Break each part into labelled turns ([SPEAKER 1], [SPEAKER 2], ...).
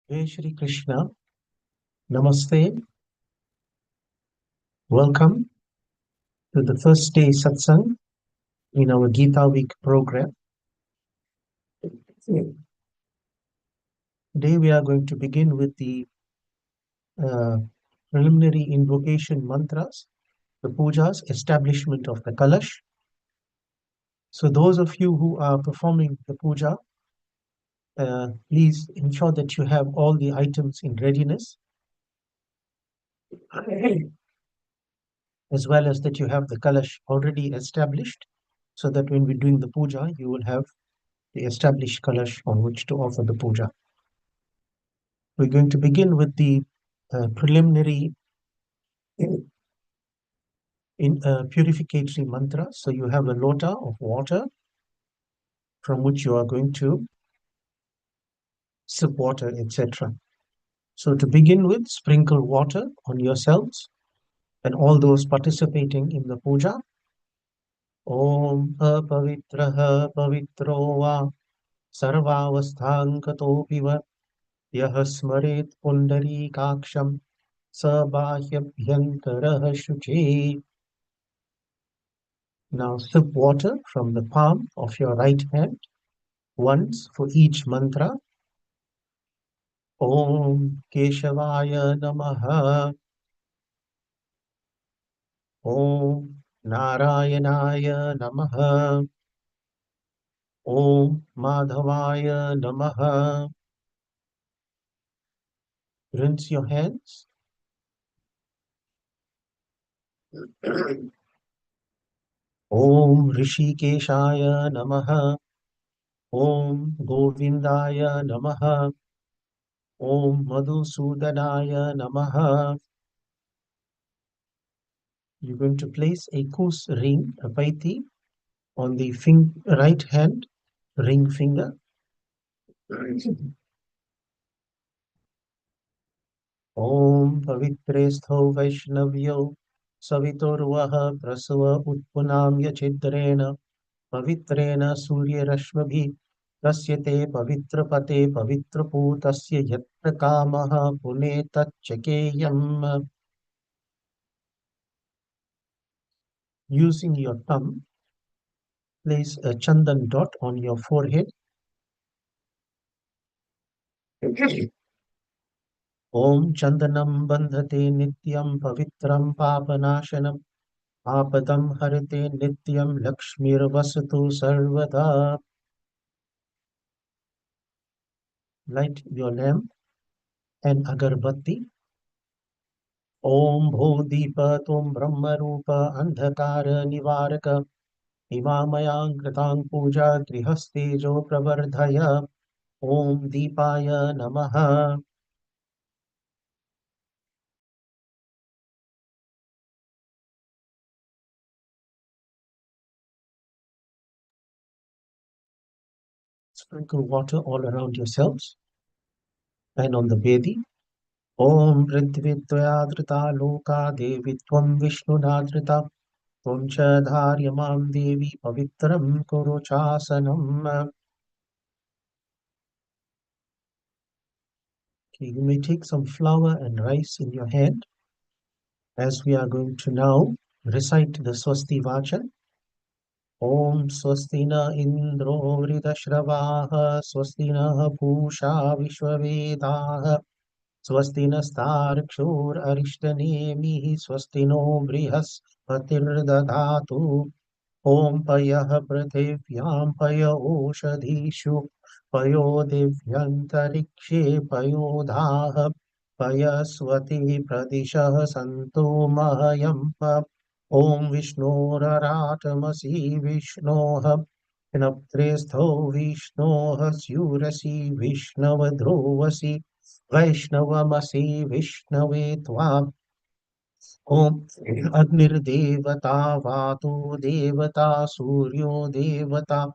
[SPEAKER 1] Jai Shri Krishna. Namaste. Welcome to the first day satsang in our Gita week program. Today we are going to begin with the uh, preliminary invocation mantras, the pujas, establishment of the Kalash. So those of you who are performing the puja, please ensure that you have all the items in readiness, as well as that you have the Kalash already established, so that when we're doing the puja, you will have the established Kalash on which to offer the puja. We're going to begin with the preliminary purificatory mantra. So you have a lota of water from which you are going to sip water, etc. So to begin with, sprinkle water on yourselves and all those participating in the puja. Om apavitraha pavitro va sarvavasthankatopi va yah smaret pundarikaksham sabhahyabhyantarah shuchi. Now sip water from the palm of your right hand once for each mantra. Om Keshavaya Namaha. Om Narayanaya Namaha. Om Madhavaya Namaha. Rinse your hands. Om Rishikeshaya Namaha. Om Govindaya Namaha. Om Madhusudanaya Namaha. You're going to place a kus ring, a paiti, on the right hand ring finger. Om Pavitresthau Vaishnavyo Savitorvaha Prasava Utpunamya Chidrena Pavitrena Surya Rashmabhi Tasyate Pavitrapate Pavitraputasya Yatra Kamaha Punetachakeyam. Using your thumb, place a chandan dot on your forehead. Om Chandanam Bandhate Nityam Pavitram Papanashanam Apadam Harite Nityam Lakshmir Vasatu Sarvada. Light your lamp and agarbatti. Om Bhodeepa Tum Brahma Rupa Andhakara Nivaraka Imamayang Kritang Puja Grihastejo Pravardhaya. Om Deepaya Namaha. Sprinkle water all around yourselves and on the Vedi. Om Prithvitvayadrita Loka Devi Tvam Vishnunadrita Tvam Cha Dharyamam Devi Pavitram Kuru Chasanam. Okay, you may take some flour and rice in your hand as we are going to now recite the Swasti Vachan. Om Swastina Indro Vridashravaha Swastina Pusha Vishwavedaha Swastinastarkshor Arishtanemihi Swastino Brihaspatirdadatu Om Payah Prathivyam Paya Oshadhishu Payo Divyantarikshe Payodhaha Payaswati Pradishah Santo Mahayam Om Vishnoratamasi Vishnoha Pinaptrestho Vishnoha Surasi Vishnavadrovasi Vaishnavamasi Vishnave Tvam Om Agnir Vatu Devata Suryo Devata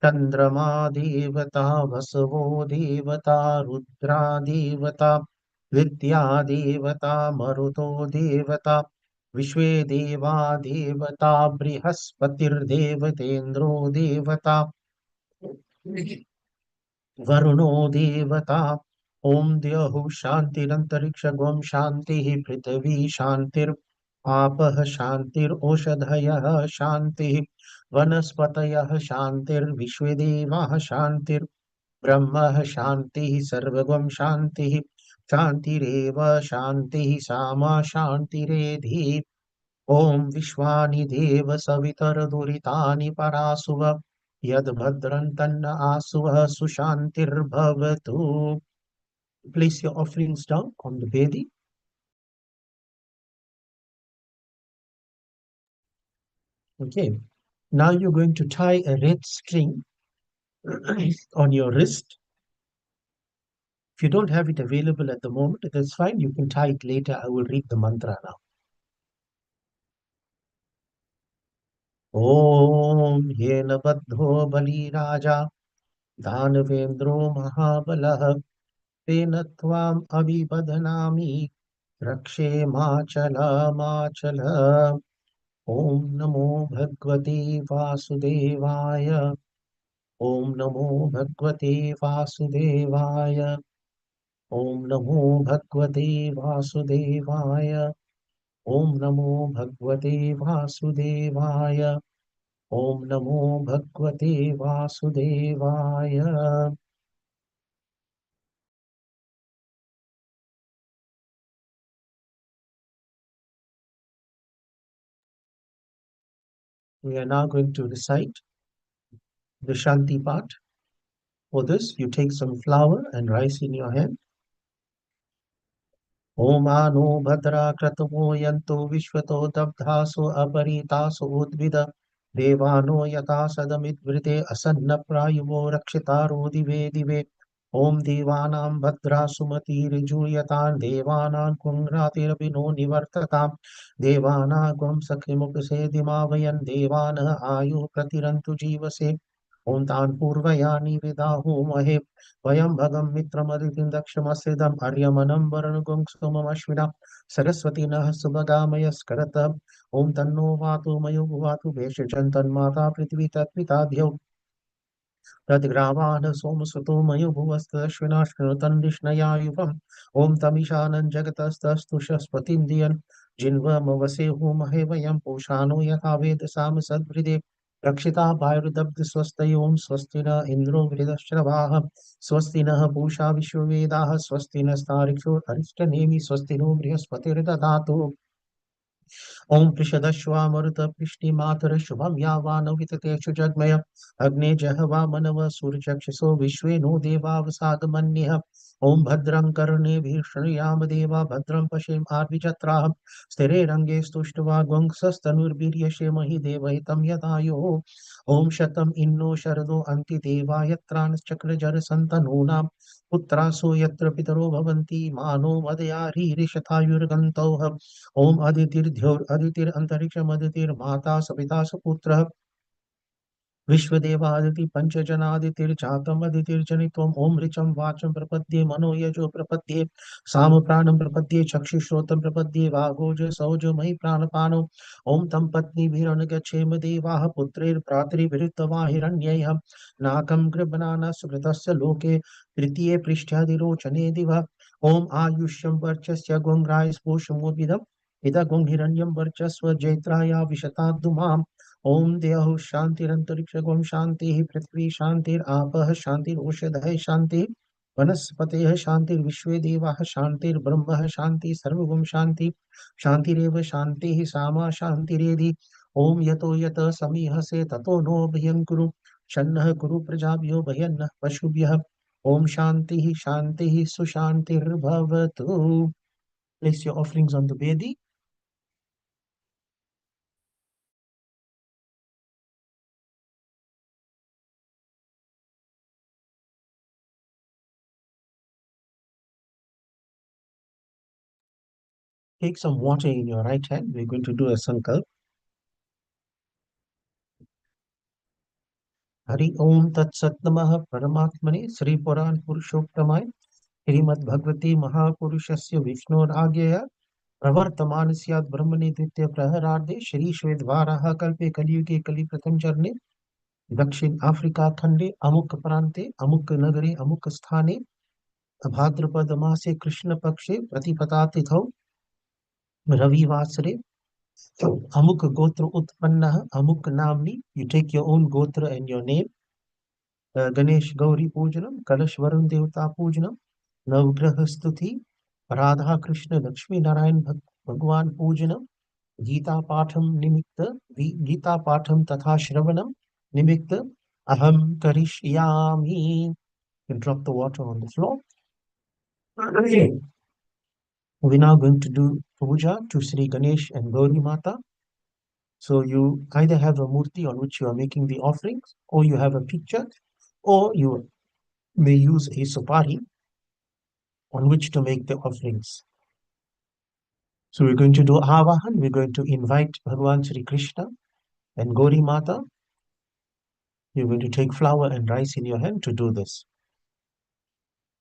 [SPEAKER 1] Chandrama Devata Vasavo Devata Rudra Devata Vidya Devata Maruto Devata Vishwe Deva Devata Brihaspatir Devatendro Devata Varuno Devata ओम द्यौः शान्तिरन्तरिक्षगुं शान्तिः पृथिवी शान्तिर् आपः शान्तिरौषधयः शान्तिः वनस्पतयः शान्तिर्विश्वे देवाः शान्तिर्ब्रह्म शान्तिः सर्वगं शान्तिः शान्तिरेव शान्तिः सामा शान्तिरेधि ॐ विश्वानि देव सवितरदुरितानि परासुव यद्भद्रं तन्न आसुवः सुशान्तिर्भवतु. Place your offerings down on the bedi. Okay. Now you're going to tie a red string on your wrist. If you don't have it available at the moment, that's fine. You can tie it later. I will read the mantra now. Om Yena Baddho Bali Raja Dhanavendro Mahabalah Tena Tvam Abhibadhanami Rakshe Machala Machala Om Namo Bhagavate Vasudevaya Om Namo Bhagavate Vasudevaya Om Namo Bhagavate Vasudevaya Om Namo Bhagavate Vasudevaya Om Namo Bhagavate Vasudevaya. We are now going to recite the Shanti part. For this, you take some flour and rice in your hand. ओमानो भद्रा क्रतवो यन्तो विश्वतो दग्धासो अपरीतासो उद्भिद देवानो यथा सदमिद्वृते असन्न प्रायुवो रक्षितारो दिवे दिवे ॐ देवानां भद्रा सुमतिर्जूयतां देवानां कुङ्ग्रातिरभिनो निवर्ततां देवानां सखिमुपसेदिमावयन् देवानः आयुः प्रतिरन्तु जीवसे ॐ तान् पूर्वयानि विदाहो महे वयं भगं मित्रमदितिं दक्षमस्यदम् अर्यमनं वरुणगुं सोममश्विना सरस्वती नः सुभगामयस्करत ॐ तन्नो वातु मयो वातु भेषजं तन्माता पृथ्वी तत्पिताभ्यो तद्ग्रावान् सोमसुतो मयो भुवस्तश्विना शृणुतन् विष्णयायुवम् ॐ तमिशानं जगतस्तस्तु शस्पतिं जिन्वमवसे होमहे वयं पूषानो यथा वेद साम सद्वृदे रक्षिता वायुर्दब्धस्वस्तयो स्वस्ति न इन्द्रो वृधश्रवाः स्वस्ति नः पूषा विश्ववेदाः स्वस्ति नस्तार्क्ष्यो अरिष्टनेमि स्वस्ति नो बृहस्पतिर्दधातु ॐ पृषदश्वामरुतपृष्टिमातर शुभं यावानो विततेषु जग्मय अग्ने जहवा मनव सूर्यचक्षुषो विश्वे नो देवावसागमन्यः ॐ भद्रं कर्णेभिः शृणुयाम देवा भद्रं पश्येम आर्विजत्राः स्थिरैरङ्गे स्तुष्ट्वा गुंसस्तनुर्वीर्यशेमहि देवहितं यदायुः ॐ शतम् इन्नो शरदो अन्ति देवा यत्रांश्चक्रजरसन्तनूनां पुत्रासो यत्र पितरो भवन्ति मानो मदयारीरिषथायुर्गन्तौ ओम अदितिर्द्योरदितिरंतरिक्षमदितिर्माता सविता सपुत्रः विश्वदेवादिति पंचजनादितिर्जातमदितिर्जनित्वम् ओम ऋचं वाचं प्रपद्ये मनो यजो प्रपद्ये साम प्राणं प्रपद्ये चक्षुश्रोतं प्रपद्ये वागोज सौज मयि प्राणपानो ओम तं पत्नीभिरनुगच्छेम देवाः पुत्रैर्भ्रातृभिरुक्त्वा हिरण्यैः नाकं गृह्णाना सुकृतस्य लोके तृतीये पृष्ठ्यादिरोचने दिवः ओम आयुष्यं वर्चस्य गुङ्राय स्पोषमोद्भिदम् इदगुं हिरण्यं वर्चस्व जैत्राया विशताद्दुमाम् ओम देहु शांतिरंतरिक्षगुं शांति पृथ्वी शांतिरापः शांतिरौषधयः शांति वनस्पतयः शांतिर्विश्वे देवाः शांतिर्ब्रह्म शांति सर्वगुं शांति शांतिरेव शांतिः सामा शांतिरेधि ओम यतो यत समीहसे ततो नो भयं कुरु शन्नः कुरु प्रजाभ्यो भयन्नः पशुभ्यः ओम शांतिः शांतिः सुशांतिर्भवतु. Place your offerings on the bedi. Take some water in your right hand. We're going to do a sankalp. Hari ओम तत्सत नमः परमात्मने श्री पुराण पुरुषोत्तमाय श्रीमद् भगवते महापुरुषस्य विष्णोराज्ञया प्रवर्तमान स्यात् ब्रह्मणि द्वितीय प्रहरार्धे श्री श्वेतवाराह कल्पे कलियुगे कलि प्रथम चरणे दक्षिण अफ्रीका खंडे अमुक प्रान्ते अमुक नगरे अमुक स्थाने भाद्रपद मासे कृष्ण पक्षे प्रतिपदा तिथौ रविवासरे अमुक गोत्र उत्पन्नः अमुक नाम्नि. You take your own gotra and your name. Ganesh Gauri Pujanam, Kalash Varun Devata Pujanam, Navgraha Stuti, Radha Krishna Lakshmi Narayana Bhagwan Pujanam, Gita Patham Nimitta, Gita Patham Tatha Shravanam Nimitta, Aham Karishyami. You drop the water on the floor. Okay. We're now going to do puja to Sri Ganesh and Gauri Mata. So you either have a murti on which you are making the offerings, or you have a picture, or you may use a supari on which to make the offerings. So we're going to do Avahan. We're going to invite Bhagwan Sri Krishna and Gauri Mata. You're going to take flour and rice in your hand to do this.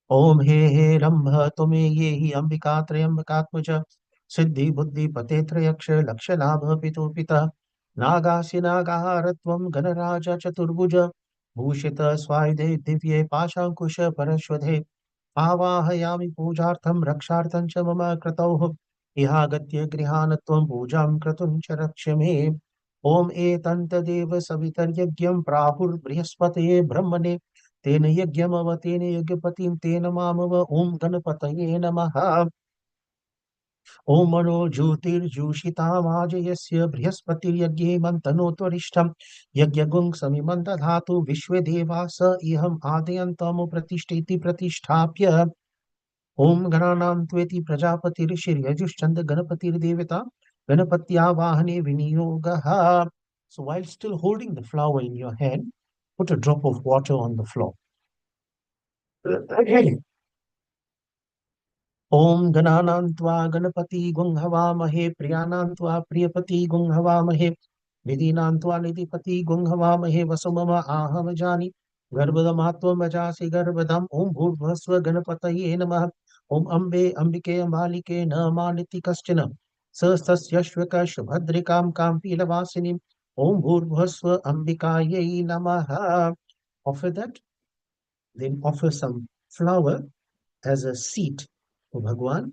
[SPEAKER 1] Om he he rambha tume ye hi ambika trayambakatmaja siddhi buddhi pate trayaksha lakshanabha pito pita nagasi nagaharatvam ganaraja chaturbuja bhushita swaide divye pashankusha parashwadhe आवाहयामि पूजार्थं रक्षार्थं च मम क्रतौः इहागत्य गृहानत्वं पूजां क्रतुं च रक्ष मे. ॐ एतन्तदेव सवितर्यज्ञं प्राहुर्बृहस्पतये ब्रह्मणे तेन यज्ञमवतेन यज्ञपतिं तेन मामव. ॐ गणपतये नमः. ॐ मनो ज्योतिर्जूषितामाजयस्य बृहस्पतिर्यज्ञे मन्तनोत्वरिष्ठं यज्ञगुं समिमं दधातु विश्वे देवा स इहम् आदयन्तमु प्रतिष्ठिति प्रतिष्ठाप्य. Om Gananam Tveti Prajapatirishiryajushtanda Ganapatirdevata Ganapatya Viniyogaha. So while still holding the flower in your hand, put a drop of water on the floor. Om Gananantva Ganapati Gunghava Priyanantva Priyapati Gunghava Nidinantva Nidipati Gunghava Vasumama Ahamajani Garbhadamatva Majasi Garbhadam. Om Bhurvasva Ganapataye Namah. Om Ambe Ambike Ambalike Namaniti Kaschana Sastasyashvaka Shubhadrikam Kampilavasinim. Om Bhurvasva Ambikaye Namaha. Offer that, then offer some flower as a seat for Bhagwan.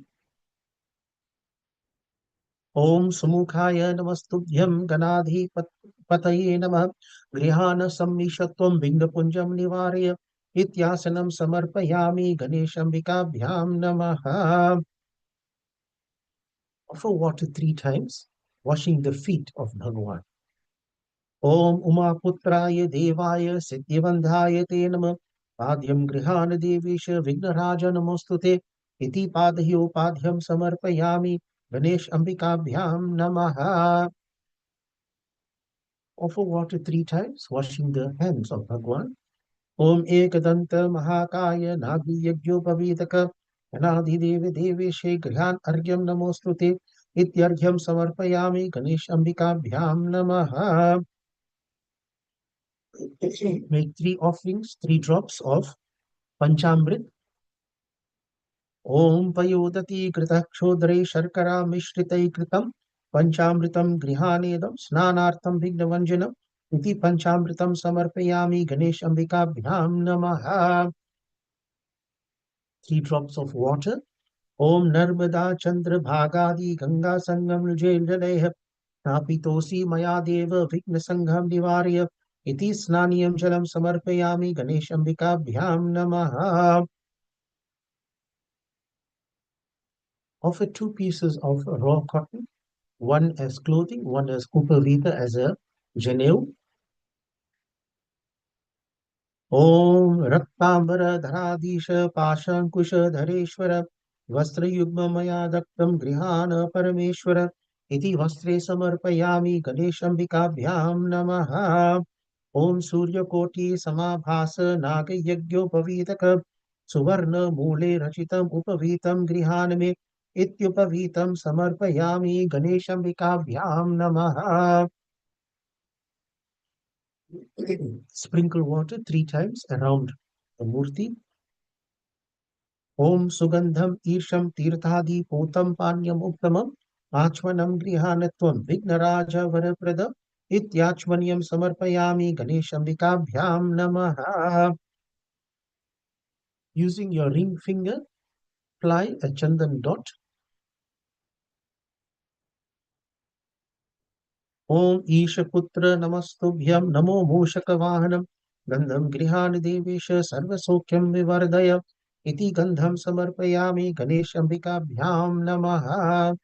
[SPEAKER 1] Om Sumukhaya Namastubhyam Ganadhi Pataye Namah Grihana Sammishatvam Bingapunjam Nivarya Ityasanam Samarpayami Ganeshambikabhyam Namaha. Offer water 3 times, washing the feet of Bhagwan. Om Umaputraya Devaya Siddhivandhaya Te Namah Padyam Grihana Devisha Vignaraja Namostute Iti Padhyo Padhyam Samarpayami Ganesh Ambikabhyam Namaha. Offer water 3 times, washing the hands of Bhagwan. Om Ekadanta Mahakaya Nagi Yajyopavidaka Anadi Devi Deveshe Grihan Argyam Namostute Ityargyam Samarpayami Ganesh Ambikabhyam Namaha. Make 3 offerings, 3 drops of Panchamrit. Om Payodati Krita Kshodre Sharkara Mishritai Kritam Panchamritam Grihanedam Snanartham Vignavanjanam Iti Panchamritam Samarpayami Ganesh Ambikabhyam Namaha. 3 drops of water. Om Narmada Chandra Bhagadi Ganga Sangam Nujelaleha Napitosi Maya Deva Vigna Sangham Nivarya Iti Snaniyam Jalam Samarpayami Ganesh Ambikabhyam Namaha. Offer 2 pieces of raw cotton, one as clothing, one as upavita as a janeu. Om Raktambara Dharadisha Pashankusha Dhareshwara Vastrayugma Maya Daktam Grihana Parameshwara Iti Vastre Samarpayami Ganeshambikabhyam Namaha. Om Surya Koti Samabhasa Naga Yajyopavidaka Suvarna Mule Rachitam Upavitam Grihaname Ityupavitam Samarpayami Ganeshambikabhyam Namaha. Sprinkle water 3 times around the murti. Om Sugandham Irsham Tirthadi Potam Panyam Uttamam Achmanam Grihanatvam Vignaraja Varaprada Ityachmanyam Samarpayami Ganeshambikabhyam Namaha. Using your ring finger, apply a chandan dot. Om Ishaputra Namastubhyam Namo Moshakavahanam Gandham Grihan Devesha Sarvasokyam Vivardaya Iti Gandham Samarpayami Ganesh Ambikabhyam Namaha.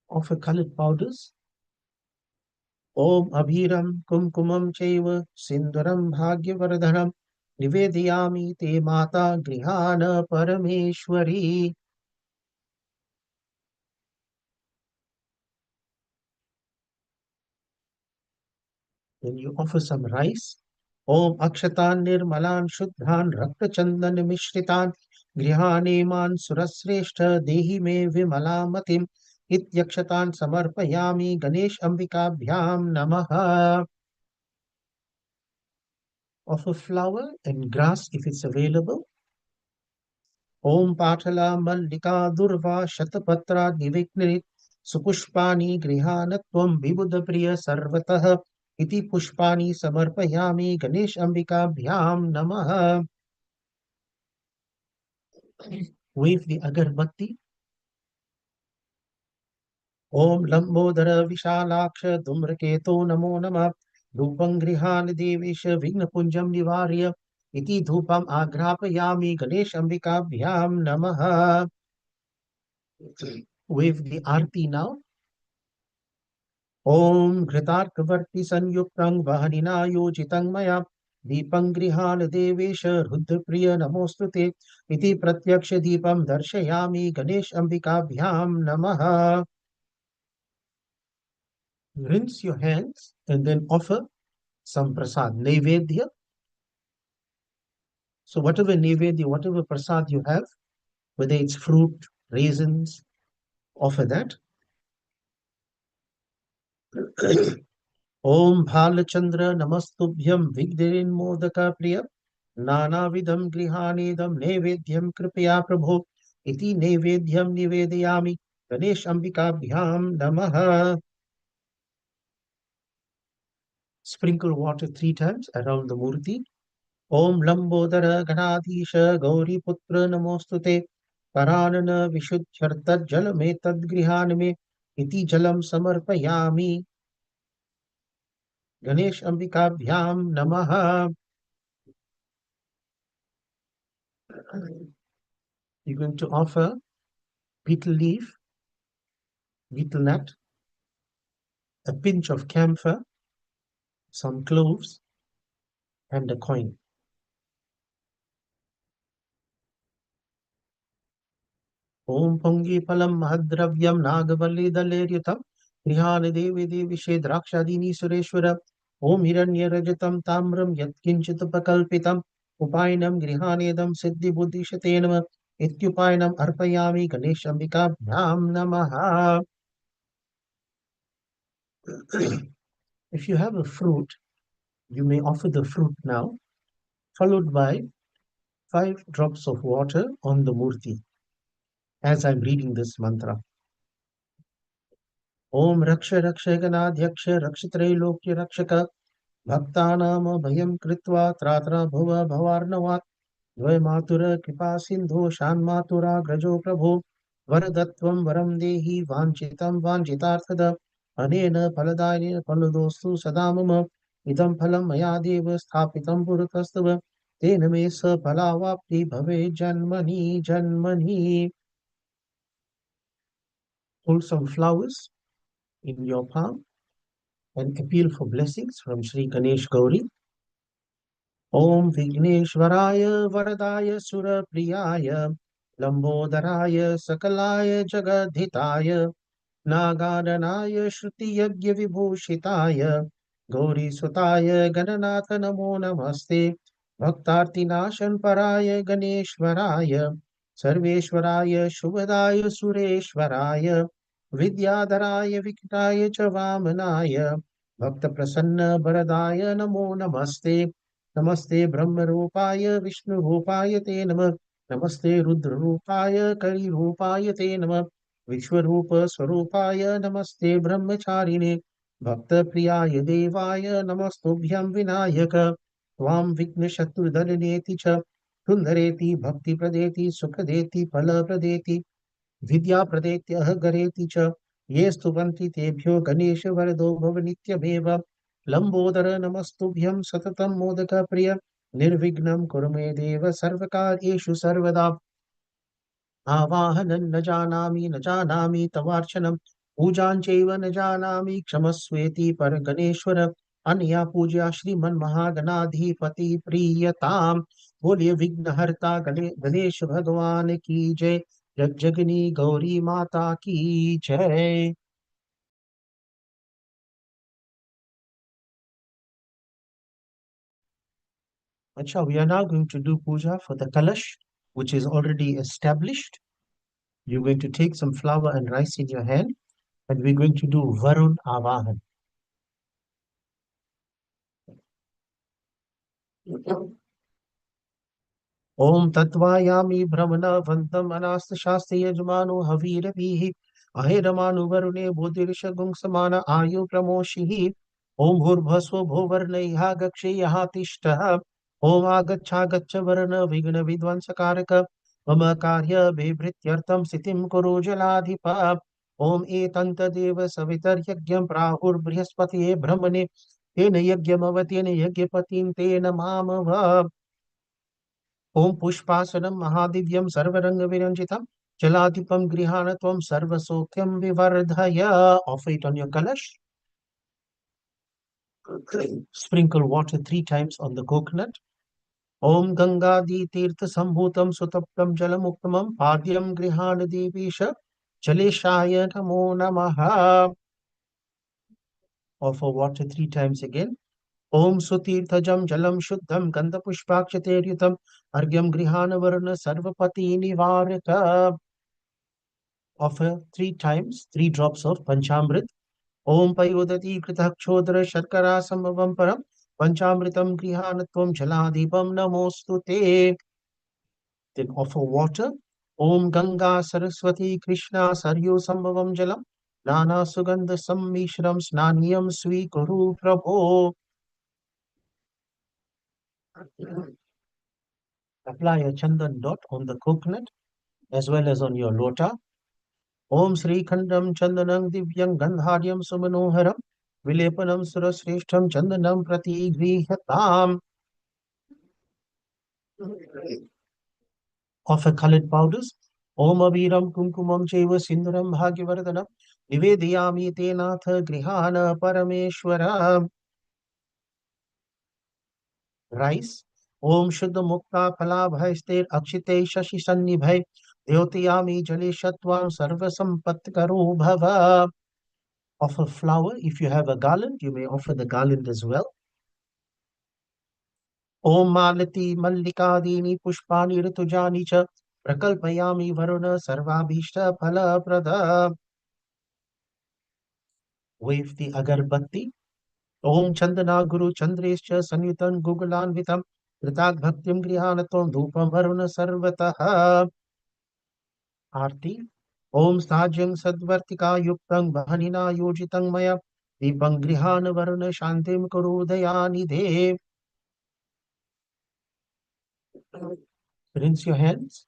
[SPEAKER 1] Offer colored powders. Om Abhiram Kumkumam Chaiva Sinduram Bhagyavardhanam Nivediyami Te Mata Grihana Parameshwari. Then you offer some rice. Om Akshatan Nirmalan Shuddhan Rakta Chandan Mishritan Grihaneman Surasreshta Dehi Me Vimalamatim Ityakshatan Samarpayami Ganesh Ambikabhyam Namaha. Offer flower and grass if it's available. Om Patala Mallika Durva Shatapatra Diviknit Supushpani Grihanatvam Vibhuda Priya Sarvatah Iti Pushpani Samarpayami Ganesh Ambika Bhyam Namaha. Wave the agarbatti. Om Lambodara Vishalaksha Dumraketo Namo Nama Dupam Grihan Devisha Vignapunjam Nivarya Iti Dhupam Agrapayami Ganesh Ambika Bhyam Namaha. Wave the arti now. Om Ghritarkavarti Sanyuktang Vahanina Yojitam Maya Deepam Grihan Devesha Rudrapriya Namostute Iti Pratyaksha Deepam Darshayami Ganesh Ambika Bhyam Namaha. Rinse your hands and then offer some prasad, Naivedya. So whatever Naivedya, whatever prasad you have, whether it's fruit, raisins, offer that. Om Bhalachandra Namastubhyam Vigdirin Modaka Priya Nanavidam Grihanidam Nevedyam Kripaya Prabhu Iti Nevedyam Nivedayami Ganesh Ambikabhyam Namaha. Sprinkle water 3 times around the murti. Om Lambodara Ganadisha Gauri Putra Namostute Paranana Vishuddhyartad Jalametad Grihanime Iti Jalam Samarpayami Ganesh Ambikabhyam Namaha. You're going to offer betel leaf, betel nut, a pinch of camphor, some cloves, and a coin. Om Pongi Palam Mahadravyam Nagavalli Daleryutam Grihani Devi Devi Shedrakshadini Sureshwara Om Hiranya Rajatam Tamram Yatkinchit Pakalpitam Upainam Grihanedam Siddhi Buddhi Shatenam Ityupainam Arpayami Ganesh Ambika Bhyam Namaha. If you have a fruit, you may offer the fruit now, followed by 5 drops of water on the murti as I'm reading this mantra. Om Raksha Raksha Ganadhyaksha Rakshatrailokyya Rakshaka Bhaktanam Bhayam Kritva Tratra Bhuva Bhavarnavat Dvai Matura Kripa Sindhu Shan Matura Grajo Prabhu Varadatvam Varam Dehi Vanchitam Vanchitarthada Anena Paladayana Paladostu Sadamama Idam Phalam Maya Deva Sthapitam Puratastava Tena Me Sa Palavapti Bhave Janmani Janmani. Hold some flowers in your palm and appeal for blessings from Sri Ganesh Gauri. Om Vigneshwaraya Varadaya Surapriyaya Lambodharaya Sakalaya Jagadhitaya Nagadanaya Shruti Yagya Vibhushitaya Gauri Sutaya Gananatha Namo Namaste Bhaktartinashan Paraya Ganeshwaraya Sarveshwaraya Shubhadaya Sureshwaraya Vidyadharaya Vikitaya Chavamanaya Bhakta Prasanna Bharadaya Namo Namaste Namaste Brahma Rupaya Vishnu Rupaya Te Namah Namaste Rudra Rupaya Kari Rupaya Te Namah Vishwarupa Swarupaya Namaste Brahmacharine भक्तप्रियाय देवाय नमस्तुभ्यं विनायक त्वां विघ्नशत्रुदलनेति च सुन्दरेति भक्तिप्रदेति सुखदेति फलप्रदेति विद्याप्रदेत्यः गरेति च ये स्तुवन्ति तेभ्यो गणेश वरदो भव नित्यमेव लम्बोदर नमस्तुभ्यं सततं मोदकप्रिय निर्विघ्नं कुरु मे देव सर्वकार्येषु सर्वदा आवाहनं न जानामि न जानामि तवार्चनं पूजां चैव न जानामि क्षमस्वेति परगणेश्वर अनया पूजा श्रीमन्महागणाधिपति प्रीयताम् बोलिए विघ्नहर्ता गणेश भगवान की जय। जगजगनी गौरी माता की जय। Acha, we are now going to do puja for the Kalash, which is already established. You're going to take some flour and rice in your hand, and we're going to do Varun Avahan. ओम तत्वायामि भ्रमणवन्तं अनास्तशास्त्रे यजमानो हवीरभिः अहेरमानुवरुणे बोधिर्षगुं समान आयु प्रमोषिः ओम भूर्भस्व भूवर्णैः गक्षेयः तिष्ठः ओम आगच्छागच्छ वर्ण विघ्न विध्वंसकारक मम कार्य बिभृत्यर्थं स्थितिं कुरु जलाधिप ओम एतन्तदेव सवितर्यज्ञं प्राहुर्बृहस्पतिः ब्रह्मणे तेन यज्ञमवतेन यज्ञपतिं तेन मामव ओम पुष्पासनं महादिव्यं सर्वरंग जलाधिपं गृहाण त्वं सर्वसौख्यं विवर्धय. Offer it on your kalash. Sprinkle water 3 times on the coconut. Om Gangadi Tirtha Sambhutam Sutaptam Jalamuktamam Padyam Grihana Devisha Jaleshaya Namo Namaha. Offer water 3 times again. Om Sutirthajam Jalam Shuddham Gandha Pushpakshateryutam Argyam Grihana Varna Sarvapati Nivarika. Offer 3 times 3 drops of Panchamrit. Om Payodati Kritakchodra Sharkara Sambhavam Param Panchamritam Grihanatvam Jaladipam Namostute. Then offer water. Om Ganga Saraswati Krishna Saryu Sambhavam Jalam Nana Sugandha Sammishram Snaniyam Swikuru Prabho. Apply a chandan dot on the coconut as well as on your lota. Om Sri Khandam Chandanam Divyam Gandharyam Sumanoharam Vilepanam Surasreshtham Chandanam Prati Grihatam. Offer colored powders. Om Aviram Kumkumam Cheva Sinduram Bhagyavardhanam Nivediyami Te Nath Grihana Parameshwara. Rice. Om Shuddha Mukta Phala Bhaistir Akshite Shashi Sannibhai Deotiyami Jale Shatvam Sarva Sampat Karu Bhava. Offer flower. If you have a garland, you may offer the garland as well. Om Malati Mallikadini Pushpani Ritujani Cha Prakalpayami Varuna Sarvabhishta Phala Prada. Wave the agarbatti. Om Chandana Guru Chandrescha Sanyutan Gugulan Vitam Kritag Bhaktim Grihanatom Dhupam Varuna Sarvataha. Arti. Om Sajang Sadvartika Yuktang Bahanina Yojitang Maya Dipang Grihana Varuna Shantim Kurudayani Dev. Rinse your hands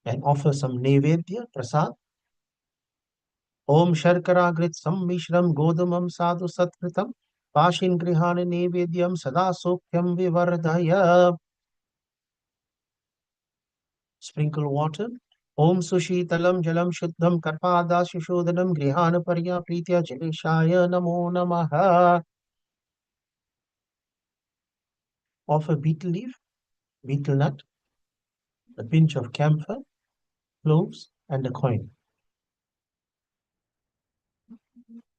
[SPEAKER 1] and offer some Nevedya Prasad. Om Sharkaragrit Sammishram Godamam Sadhu Satkritam Pashin Grihana Nevedyam Sada Sokhyam Vivardhaya. Sprinkle water. Om Sushitalam Jalam Shuddham Karpada Shishodanam Grihana Parya Pritya Jaleshaya Namo Namaha. Offer betel leaf, betel nut, a pinch of camphor, cloves, and a coin.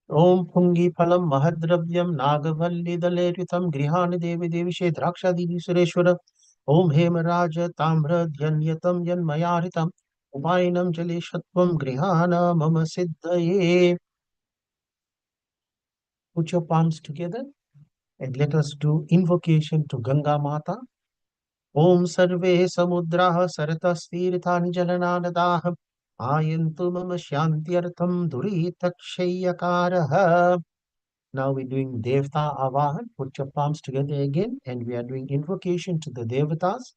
[SPEAKER 1] Om Pungi Phalam Mahadravyam Nagavalli Daleryutam Grihana Devi Devishe Drakshadini Sureshwara Om Hemaraja Tamra Dhyanyatam Yanmayaritam Upainam Jaleshatvam Grihana Mama Siddhaye. Put your palms together and let us do invocation to Ganga Mata. Om Sarve Samudraha Saratastirthani Jalanadaha Ayantu Mama Shantyartham Duritakshayakaraha. Now we're doing Devta Avahan. Put your palms together again, and we are doing invocation to the Devatas.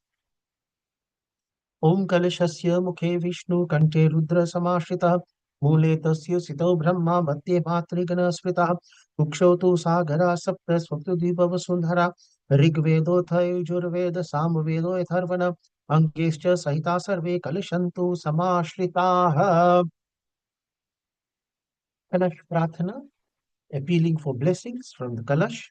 [SPEAKER 1] Om Kalashasya Mukhe Vishnu Kante Rudra Samashritah Mule Tasya Sito Brahma Madhye Matrigana Smritah Ukshautu Sagara Sapta Swaptu Dibava Sundhara Rigvedo Thayujurveda Samvedo Etharvana Angescha Sahita Sarve Kalashantu Samashritah. Kalash Prathana, appealing for blessings from the Kalash.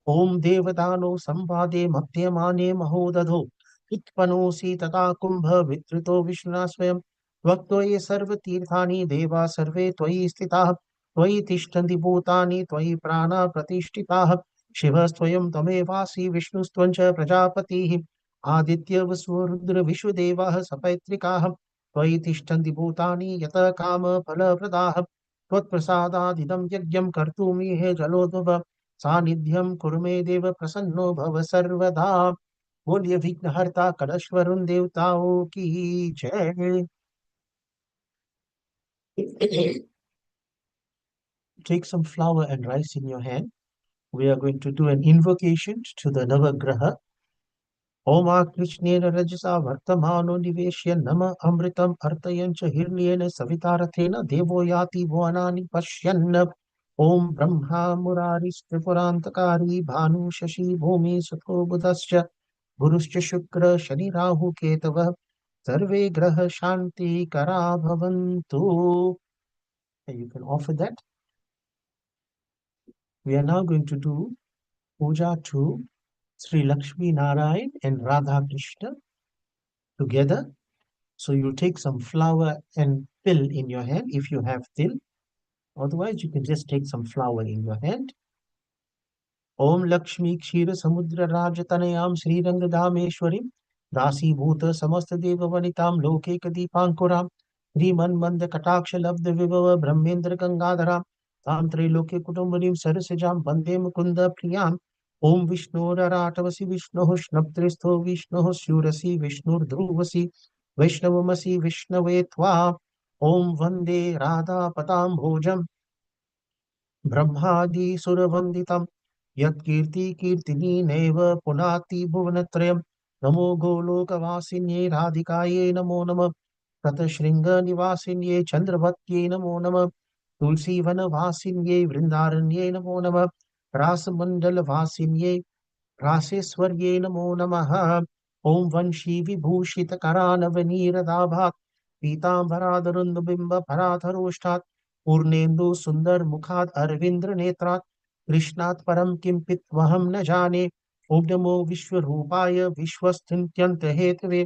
[SPEAKER 1] Om Devadano Sambhade Madhyamane Mahodadho Itpanosi Tata Kumbha Vitrito Vishnu Swayam Vaktoye Sarva Tirthani Deva Sarve Twai Stitah Twai Tishtandi Bhutani Twai Prana Pratishtitah Shiva Swayam Tamevasi Vishnu Stvancha Prajapati Aditya Vaswarudra Vishwadevah Sapaitrikah Twai Tishtandi Bhutani Yata Kama Phala Pradaha Twatprasadadidam Yagyam Kartumi He Jalodhava सानिध्यम कुरुमे देव प्रसन्नो भव सर्वदा बोलिए विघ्नहर्ता कलश्वरुण देवताओं की जय. Take some flour and rice in your hand. We are going to do an invocation to the Navagraha. Om Krishnena Rajasa Vartamano Niveshya Nama Amritam Artayancha Hirnyena Savitarathena Devo Yati Bhuvanani Pashyanna. Om Brahma Murari Tripurantakari Bhanu Shashi Bhumi Sutho Budascha Guruscha Shukra Shani Rahu Ketava Sarve Graha Shanti Kara Bhavantu. And you can offer that. We are now going to do puja to Sri Lakshmi Narayana and Radha Krishna together. So you take some flour and till in your hand if you have till. Otherwise, you can just take some flour in your hand. Om Lakshmi Kshira Samudra Rajatanayam Sri Rangadhameshwarim Dasi Bhuta Samasta Deva Vanitam Loke Kadipankuram Riman Manda Kataksha Labda Vivava Brahmendra Gangadharam Tantre Loke Kutumbanim Sarasajam Bande Mukunda Priyam Om Vishnu Raratavasi Vishnu Shnaptristo Vishnu Shurasi Vishnu Dhruvasi Vaishnavamasi Vishnavetva Om Vande Radha Patam Bhojam ब्रह्मादि सुरवन्दितं यत्कीर्ति कीर्तिनी नैव पुनाति भुवनत्रयं नमो गोलोकवासिन्ये राधिकायै नमो नमः ततशृङ्गनिवासिन्ये चन्द्रभक्त्यै नमो नमः तुलसीवनवासिन्ये वृन्दारण्ये नमो नमः रासमण्डलवासिन्ये रासेश्वर्ये नमो नमः ओम वंशी विभूषित करानवनीरदाभात् पीतांबरादरुन्दबिम्ब फराधरोष्ठात् पूर्णेन्दु सुंदर मुखात् अरविंद्र नेत्रात् कृष्णात् परम किं पित्वहं न जाने. ओम नमो विश्वरूपाय विश्वस्थित्यंत हेतवे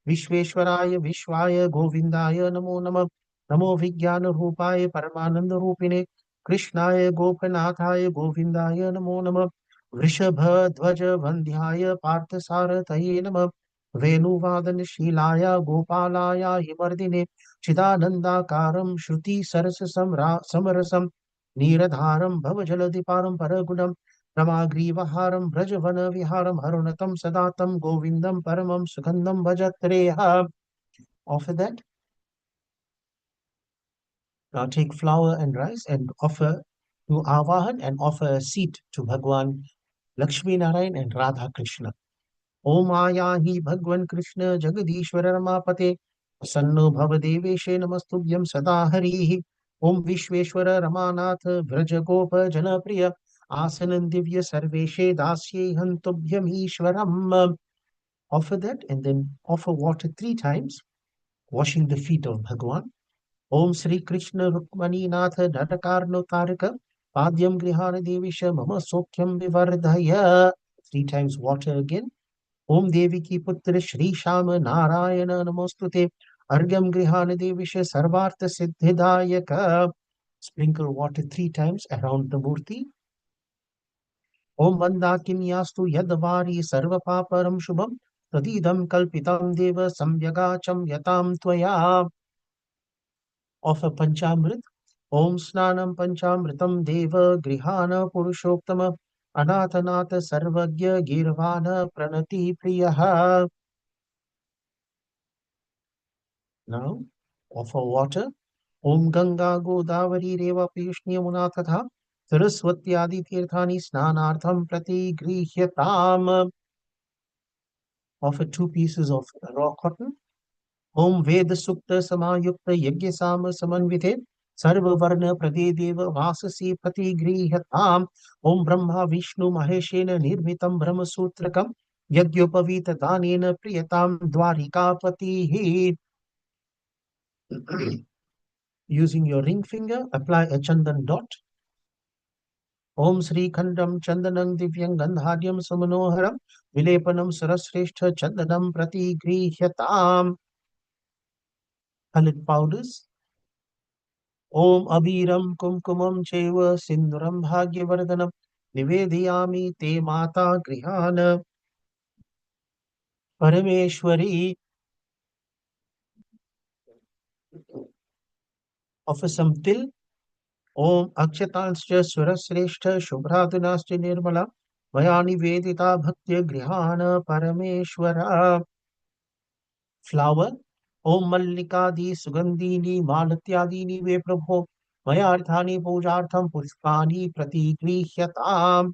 [SPEAKER 1] विश्वेश्वराय विश्वाय गोविंदाय नमो नमः. नमो विज्ञान रूपाय परमानंद रूपिणे कृष्णाय गोपनाथाय गोविंदाय नमो नमः. वृषभध्वज वंद्याय पार्थसारथये नमः. वेणुवादनशीलाय गोपालाय हिमर्दिने चिदानन्दाकारं श्रुति सरस समरसं नीरधारं भवजलधिपारं परगुणं रमाग्रीवहारं व्रजवनविहारं हरुणतं सदा तं गोविन्दं परमं सुगन्धं भजत्रेह. Offer that. Now take flour and rice and offer to Avahan and offer a seat to Bhagwan Lakshmi Narayana and Radha Krishna. ओम आया ही भगवन कृष्ण जगदीश्वर रमापते प्रसन्नो भव देवेशे नमस्तुभ्यं सदा हरिः. ओम विश्वेश्वर रमानाथ व्रज गोप जनप्रिय आसनं Divya सर्वेशे दास्ये हन्तुभ्यम ईश्वरम्. Offer that and then offer water 3 times, washing the feet of Bhagwan. Om Sri Krishna Rukmani Nath Natakarno Taraka Padyam Grihana Devisha Mama Sokyam Vivardhaya. 3 times water again. ओम देवी की पुत्र श्री श्याम नारायण नमोस्तुते अर्घ्यम गृहान देविश सर्वार्थ सिद्धिदायक. Sprinkle water 3 times around the murti. ओम मंदाकिन्यास्तु यद्वारी सर्व पापरम शुभम तदीदम कल्पितम देव सम्यगाचम यताम त्वया. Offer Panchamrit. Om Snanam Panchamritam Deva Grihana Purushoktam Anathanata Sarvagya Girvana Pranati Priyaha. Now offer water. Om Ganga Godavari Reva Piyushni Munathatha सरस्वत्यादि तीर्थानि स्नानार्थं प्रतिगृह्यताम्. Offer two pieces of raw cotton. Om Ved Sukta Samayukta Yajna Sama Samanvite Sarva Varna Pradedeva Vasasi Pratigrihatam. Om Brahma Vishnu Maheshena Nirmitam Brahma Sutrakam Yagyopavita Danena Priyatam Dwarikapatihi. Using your ring finger, apply a chandan dot. Om Sri Khandam Chandanam Divyam Gandhadyam Samanoharam Vilepanam Sarasreshta Chandanam Pratigrihatam. Colored powders. Om Abiram Kumkumam Cheva Sinduram Bhagyavardhanam Nivediyami Te Mata Grihana Parameshwari. Offer some till. Om Akshatanscha Surasreshta Shubhradunascha Nirmala Vayani Vedita Bhaktya Grihana Parameshwara. Flower. Om Mallikadi Sugandhini Malatyadini Ve Prabho Mayarthani Pujartham Pushpani Pratigrihyatam.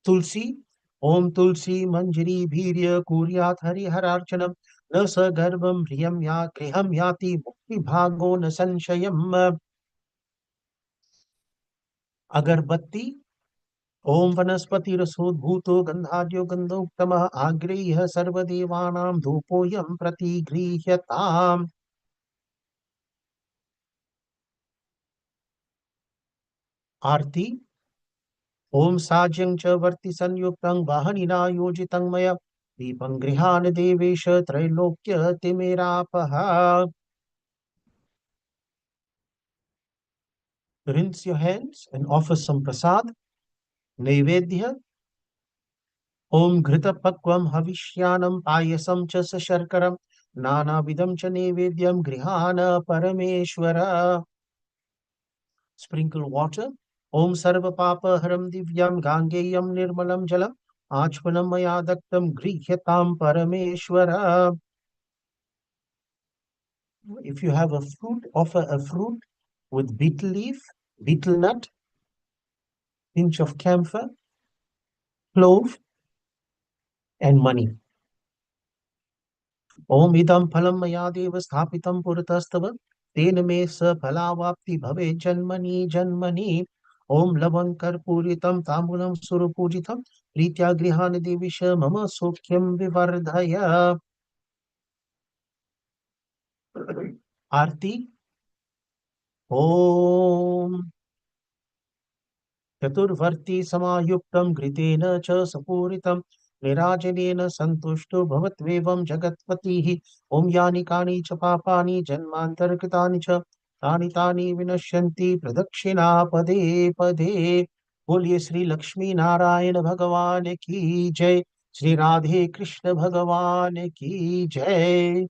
[SPEAKER 1] Tulsi. Om Tulsi Manjari Virya Kuryat Harihararchanam Nasa Garbam Priyam Ya Griham Yati Mukti Bhago Nasanshayam. Agarbatti. Om Vanaspati Rasodbhuto Gandhadyo Gandhoktama Agreyah Sarvadevanam Dhupoyam Pratigrihyatam. Arti. Om Sagyam Cha Varti Sanyuktang Vahanina Yojitang Maya Deepam Grihana Devesha Trailokya Timerapaha. Rinse your hands and offer some prasad. Naivedya. Om Ghrita Pakvam Havishyanam Payasam Cha Sasharkaram Nana Vidam Cha Naivedyam Grihana Parameshwara. Sprinkle water. Om Sarva Papa Haram Divyam Gangeyam Nirmalam Jalam Achmanam Maya Daktam Grihyatam Parameshwara. If you have a fruit, offer a fruit with betel leaf, betel nut, pinch of camphor, clove, and money. Om idam phalam maya deva sthapitam puratastava tena me sa phalavapti bhave janmani janmani. Om lavankar puritam tambulam surupujitam ritya grihana devisha mama sokhyam vivardhaya. Arti. Om चतुर्वर्ती समायुक्तं घृतेन च सपूरितं निराजनेन सन्तुष्टो भवत्वेवं जगत्पतिः. ॐ यानि कानि च पापानि जन्मान्तरकृतानि च तानि तानि विनश्यन्ति प्रदक्षिणा पदे पदे. बोलिए श्री लक्ष्मी नारायण भगवान की जय. श्री राधे कृष्ण भगवान की जय.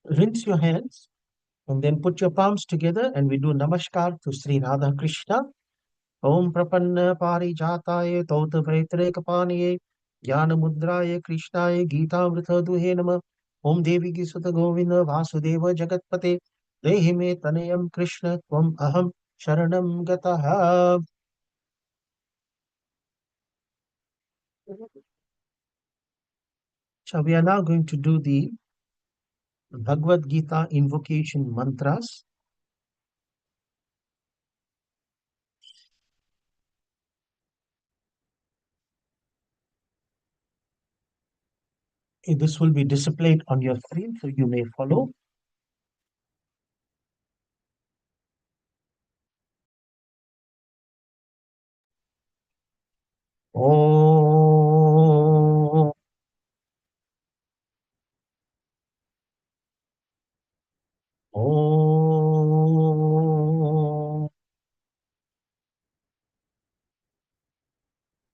[SPEAKER 1] Rinse your hands and then put your palms together and we do namaskar to Sri Radha Krishna. ओम प्रपन्न पारिजाताय तौत पैतृकपाणये ज्ञान मुद्राय कृष्णाय गीतामृत दुहे नमः. ओम देवी की सुत गोविंद वासुदेव जगतपते देहि मे तनयम कृष्ण त्वम अहम शरणम गतः. So we are now going to do the Bhagavad Gita invocation mantras. This will be displayed on your screen, so you may follow. Om. Om.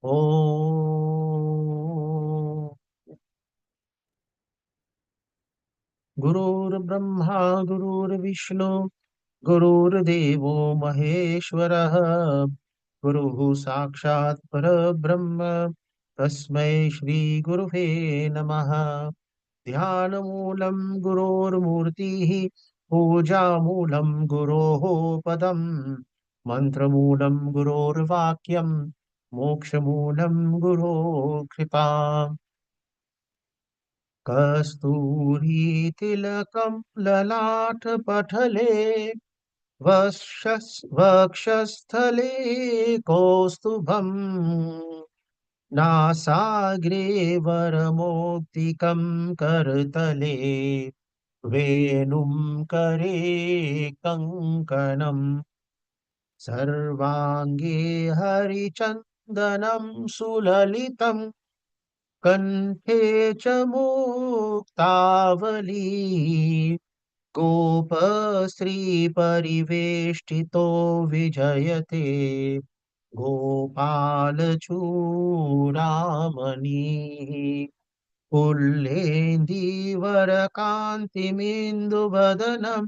[SPEAKER 1] Om. गुरुर्ब्रह्मा गुरुर्विष्णु गुरुर्देवो महेश्वरः गुरुः साक्षात् परब्रह्म तस्मै श्रीगुरुवे नमः. ध्यानमूलं गुरोर्मूर्तिः पूजामूलं गुरोः पदम् मन्त्रमूलं गुरोर्वाक्यम् मोक्षमूलं गुरोः कृपा कस्तूरीतिलकं ललाटपटले वक्षस्थले कौस्तुभम् नासाग्रे वरमौक्तिकं करतले वेणुं करे कङ्कणम् सर्वाङ्गे हरिचन्दनं सुललितम् कण्ठे च मुक्तावली गोपश्रीपरिवेष्टितो विजयते गोपालचूडामणिः पुल्लेन्दीवरकान्तिमिन्दुवदनं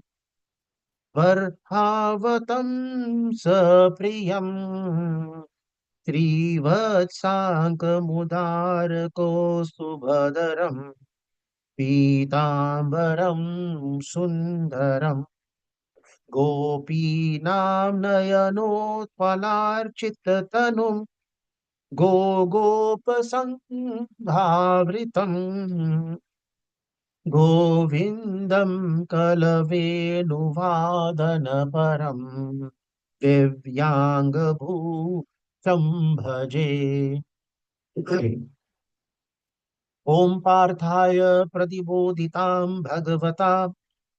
[SPEAKER 1] वर्हावतं सप्रियम् श्रीवत्साङ्कमुदारकौस्तुभधरम् पीताम्बरं सुन्दरम् गोपीनां नयनोत्पलार्चिततनुं गोपसंभावृतम् गोविन्दं कलवेणुवादनपरम् दिव्याङ्गभूतं भजे ॐ पार्थाय प्रतिबोधितां भगवता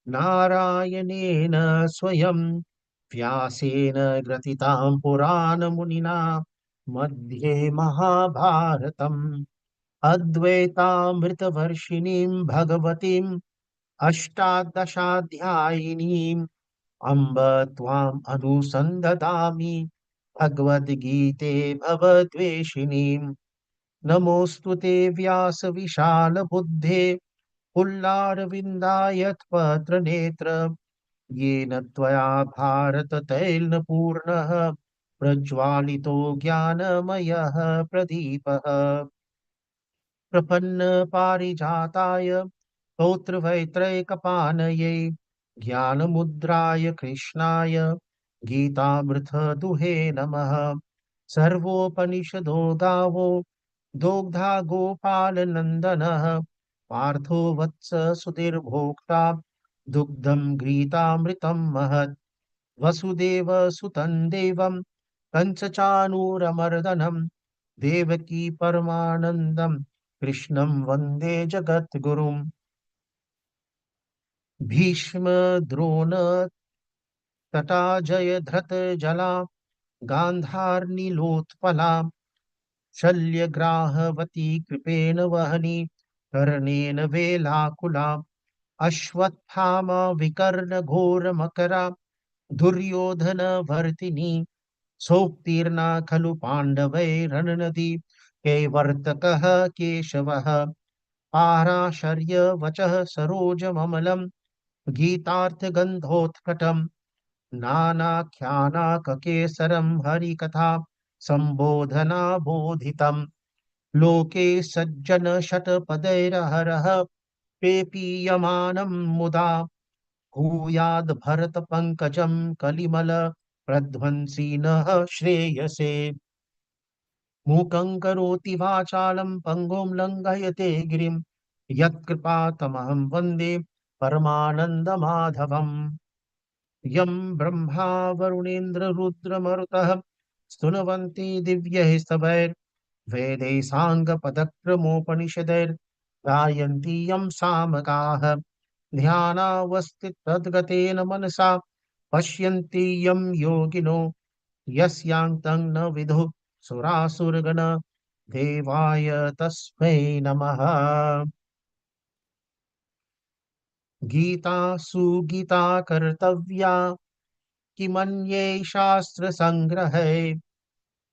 [SPEAKER 1] नारायणेन स्वयं व्यासेन ग्रथितां पुराणमुनिना मध्ये महाभारतम् अद्वैतामृतवर्षिणीं भगवतीम् अष्टादशाध्यायिनीम् अम्ब त्वाम् अनुसन्ददामि भगवद्गीते भवद्वेषिणीम् नमोऽस्तु ते व्यासविशालबुद्धे पुल्लारविन्दायत्पत्रनेत्र येन त्वया भारततैलपूर्णः प्रज्वालितो ज्ञानमयः प्रदीपः प्रपन्नपारिजाताय स्तोत्रवैत्रैकपाणये ज्ञानमुद्राय कृष्णाय गीतामृतदुहे नमः सर्वोपनिषदो गावो दोग्धा गोपालनन्दनः पार्थो वत्स सुधीर्भोक्ता दुग्धं घृतामृतं महत् वसुदेव सुतं देवं कंसचानूरमर्दनं देवकी परमानन्दं कृष्णं वन्दे जगद्गुरुम् भीष्म द्रोण तटा जयद्रथ जला गान्धार्निलोत्पला शल्यग्राहवती कृपेण वहनी कर्णेन वेलाकुला अश्वत्थामा विकर्णघोरमकरा दुर्योधनवर्तिनी सोत्तीर्णा खलु पाण्डवैरननदी कैवर्तकः केशवः पाराशर्यवचः सरोजममलं गीतार्थगन्धोत्कटम् नानाख्यानाककेसरं हरिकथा सम्बोधना बोधितम् लोके सज्जनशतपदैरहरः पेपीयमानं मुदा भूयाद् भरतपङ्कजं कलिमल प्रध्वंसिनः श्रेयसे मूकं करोति वाचालं पङ्गुं लङ्घयते गिरिं यत्कृपातमहं वन्दे परमानन्दमाधवम् यं ब्रह्मा वरुणेन्द्ररुद्रमरुतः स्तुन्वन्ति दिव्यैः स्तवैर्वेदैः साङ्गपदक्रमोपनिषदैर्गायन्ति यं सामगाः ध्यानावस्थितद्गतेन मनसा पश्यन्ति यं योगिनो यस्यान्तं न विदुः सुरासुरगण देवाय तस्मै नमः गीता सुगीता कर्तव्या किमन्ये शास्त्रसङ्ग्रहे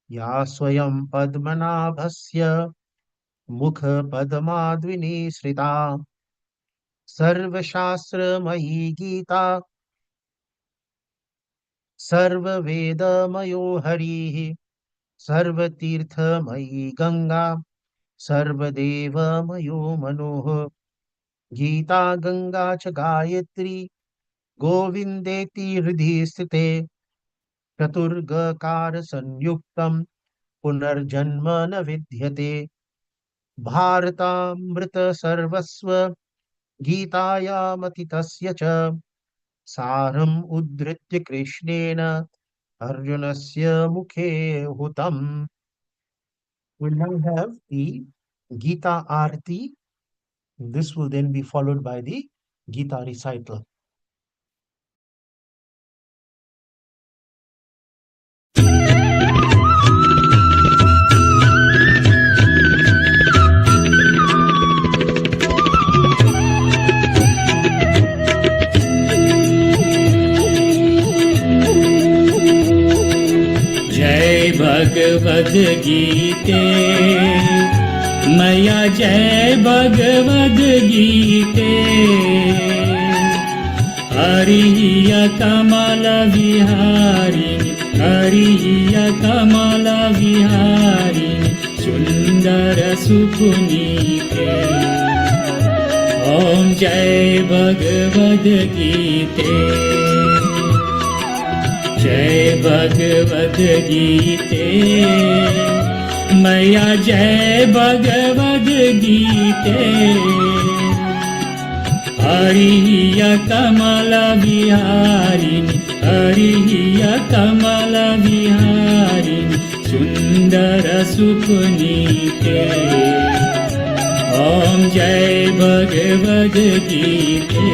[SPEAKER 1] या स्वयं पद्मनाभस्य मुखपद्माद्विनिसृता सर्वशास्त्रमयी गीता सर्ववेदमयो हरिः सर्वतीर्थमयी गङ्गा सर्वदेवमयो मनोः गीता गङ्गा च गायत्री गोविन्देति हृदि स्थिते चतुर्गकार संयुक्तम् पुनर्जन्म न विद्यते भारतामृत सर्वस्व गीतायामतितस्य च सारम् उद्धृत्य कृष्णेन अर्जुनस्य मुखे हुतम्. We'll now have the Gita Arti. This will then be followed by the Gita recital.
[SPEAKER 2] जय भगवद गीते मैया जय भगवद गीते हरिय कमल विहारिणि हरिय कमल विहारिणि सुंदर सुपुनीते ओम जय भगवद गीते जय भगवद गीते मैया जय भगवद गीते हरिय कमल विहारिणि हरिय कमल विहारिणि सुंदर सुपुनीते ओम जय भगवद गीते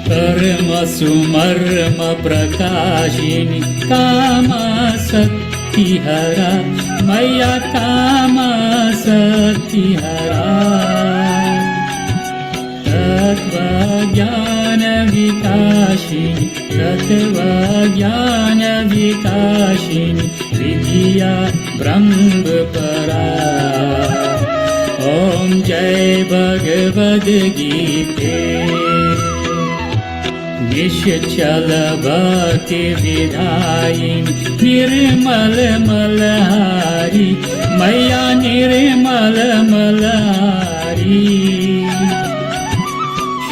[SPEAKER 2] कर्म सुमर्म प्रकाशिनी कामासक्तिहरा मैया कामासक्तिहरा तत्त्वज्ञान विकाशिनी तत्त्वज्ञान विकाशिनी विद्या ब्रह्मपरा ओम जय भगवद गीते निश्चल भक्ति विधायिनी निर्मल मलहारी मैया निर्मल मलहारी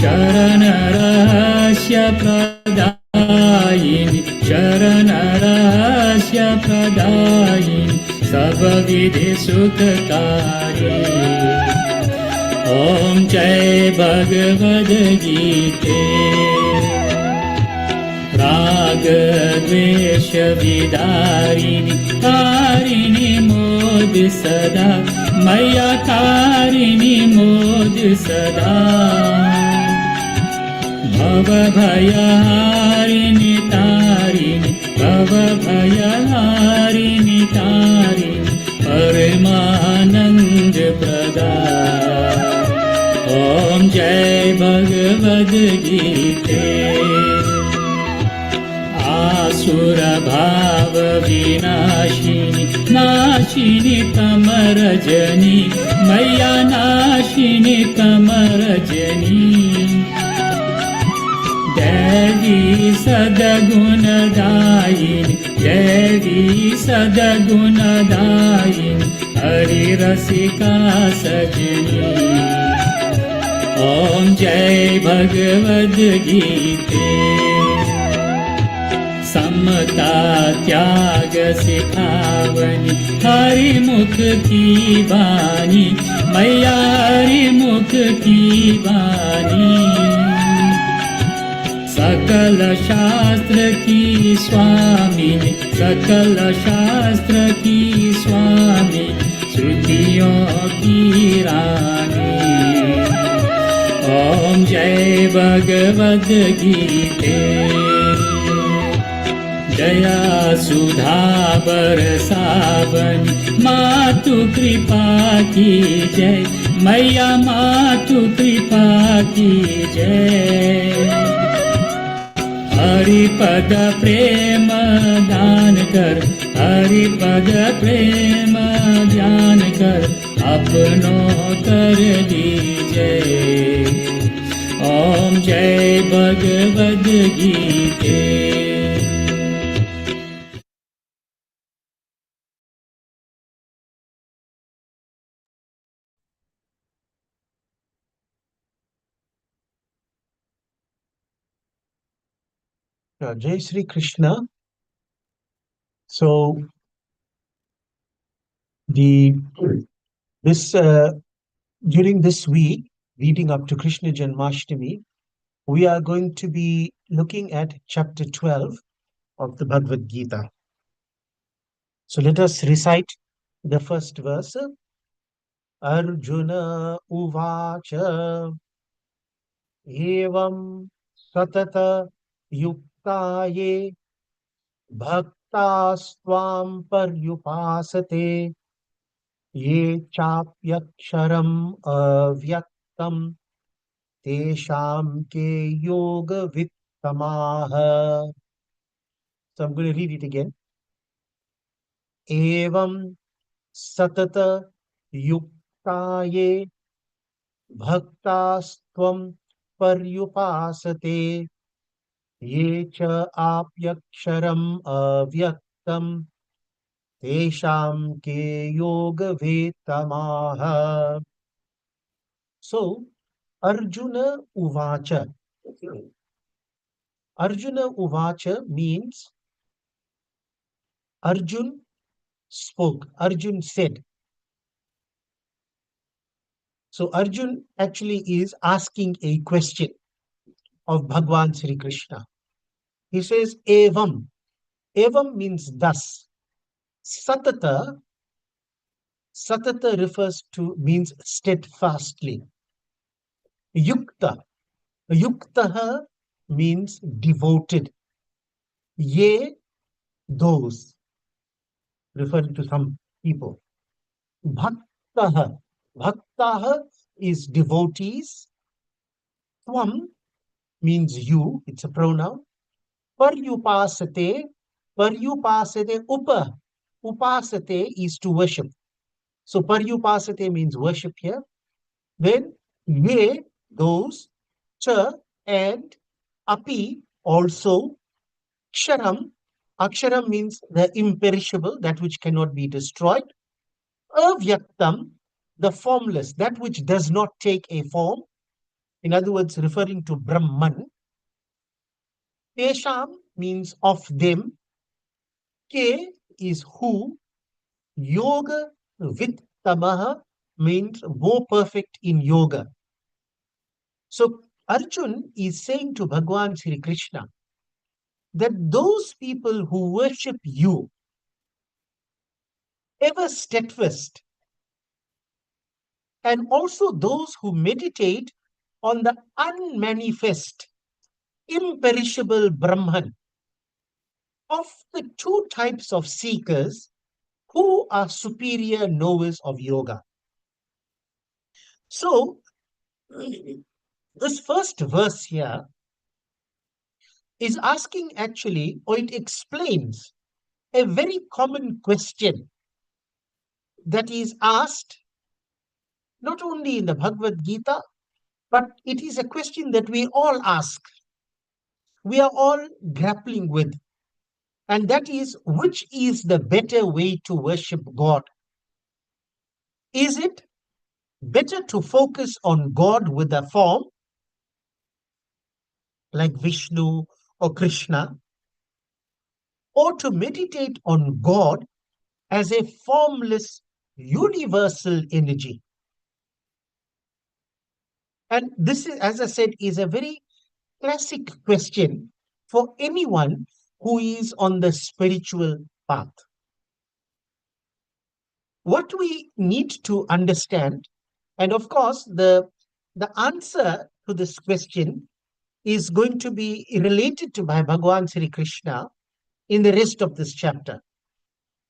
[SPEAKER 2] शरण रहस्य प्रदायिनी शरण रहस्य प्रदायिनी सब विधि सुखकारी ओम जय भगवद गीते राग द्वेष विदारिणी कारिणी मोद सदा मैया कारिणी मोद सदा भव भयहारिणी तारिणी भव भयहारिणी तारिणी परमानंद प्रदा ओम जय भगवद गीते आसुर भाव विनाशिनी नाशिनी तमरजनी मैया नाशिनी तमरजनी देवी सदगुणदायिनी देवी सदगुणदायिनी हरि रसिका सजनी ओम जय भगवद गीते समता त्याग सिखावनी हरिमुख की वाणी मैया हरिमुख की वाणी सकल शास्त्र की स्वामिनी सकल शास्त्र की स्वामी श्रुतियों की रानी ओम जय भगवद गीते दया सुधा बरसावनी मातु कृपा की जय मैया मातु कृपा की जय हरिपद प्रेम दान कर हरिपद प्रेम ध्यान कर अपनो कर दीजय ओम जय भगवद गीते
[SPEAKER 1] Jai Sri Krishna. So the this during this week leading up to Krishna Janmashtami, we are going to be looking at chapter 12 of the Bhagavad Gita. So let us recite the first verse. Arjuna Uvacha Evam Satata Yuktaye Bhaktasvam Paryupasate Ye Chapyaksharam Avyaktam Tesham Ke Yoga Vittamaha. So I'm going to read it again. Evam Satata Yuktaye Bhaktasvam Paryupasate Ye Cha Apyaksharam Avyaktam Tesham Ke Yoga Vittamaha. So Arjuna Uvacha. Arjuna Uvacha means Arjun spoke, Arjun said. So Arjun actually is asking a question of Bhagwan Sri Krishna. He says, Evam. Evam means thus. Satata. Satata refers to, means steadfastly. Yukta. Yuktaha means devoted. Ye, those, referring to some people. Bhaktaha. Bhaktaha is devotees. Tvam means you, it's a pronoun. Paryupasate. Paryupasate upa. Upasate is to worship. So paryupasate means worship here. Then ye, those, cha, and api, also, ksharam. Aksharam means the imperishable, that which cannot be destroyed. Avyaktam, the formless, that which does not take a form. In other words, referring to Brahman. Tesham means of them. Ke is who. Yoga with tamaha means more perfect in yoga. So Arjun is saying to Bhagwan Sri Krishna that those people who worship you, ever steadfast, and also those who meditate on the unmanifest, imperishable Brahman, of the two types of seekers, who are superior knowers of yoga. So, this first verse here is asking actually, or it explains a very common question that is asked not only in the Bhagavad Gita, but it is a question that we all ask. We are all grappling with. And that is, which is the better way to worship God? Is it better to focus on God with a form, like Vishnu or Krishna, or to meditate on God as a formless, universal energy? And this is, as I said, is a very classic question for anyone who is on the spiritual path. What we need to understand, and of course, the answer to this question is going to be related to by Bhagwan Sri Krishna in the rest of this chapter.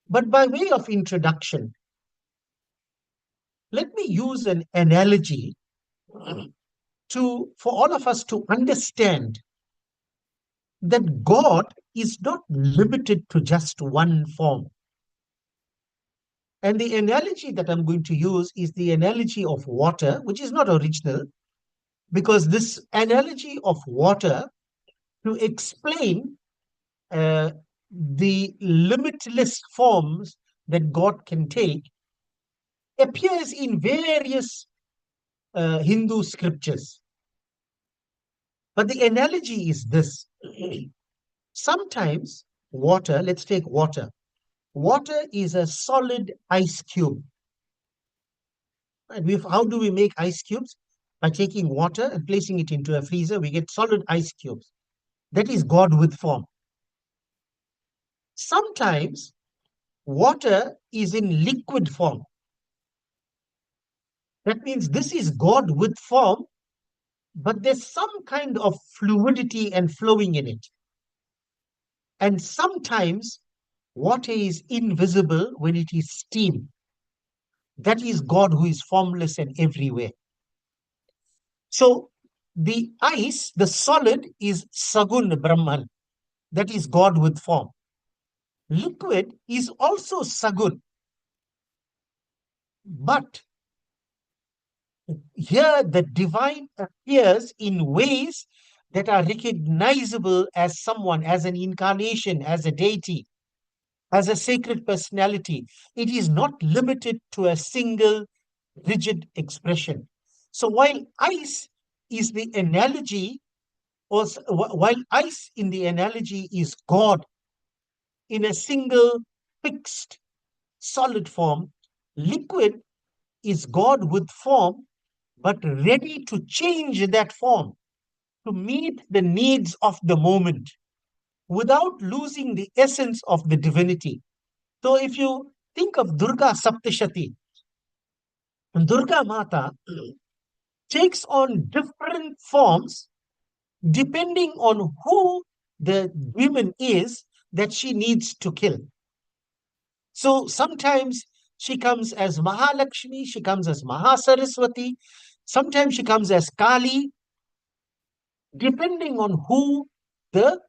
[SPEAKER 1] But by way of introduction, let me use an analogy for all of us to understand that God is not limited to just one form. And the analogy that I'm going to use is the analogy of water, which is not original, because this analogy of water to explain the limitless forms that God can take appears in various Hindu scriptures. But the analogy is this. Sometimes water, let's take water. Water is a solid ice cube. And how do we make ice cubes? By taking water and placing it into a freezer, we get solid ice cubes. That is God with form. Sometimes water is in liquid form. That means this is God with form, but there's some kind of fluidity and flowing in it. And sometimes water is invisible when it is steam. That is God who is formless and everywhere. So the ice, the solid, is Sagun Brahman. That is God with form. Liquid is also Sagun. But here the divine appears in ways that are recognizable as someone, as an incarnation, as a deity, as a sacred personality. It is not limited to a single rigid expression. So while ice is the analogy, or while ice in the analogy is God in a single fixed solid form, liquid is God with form, but ready to change that form to meet the needs of the moment without losing the essence of the divinity. So if you think of Durga Saptashati, Durga Mata takes on different forms depending on who the demon is that she needs to kill. So sometimes she comes as Mahalakshmi, she comes as Mahasaraswati, sometimes she comes as Kali, depending on who the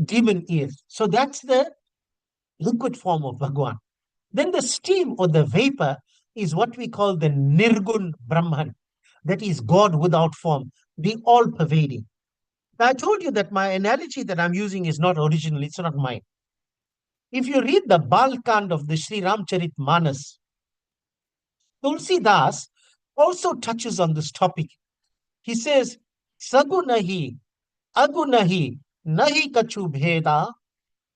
[SPEAKER 1] demon is. So that's the liquid form of Bhagwan. Then the steam or the vapor is what we call the Nirgun Brahman. That is God without form, the all pervading. Now, I told you that my analogy that I'm using is not original, it's not mine. If you read the Balkand of the Sri Ramcharit Manas, Tulsidas also touches on this topic. He says, Sagunahi, Agunahi, Nahi Kachu Bheda,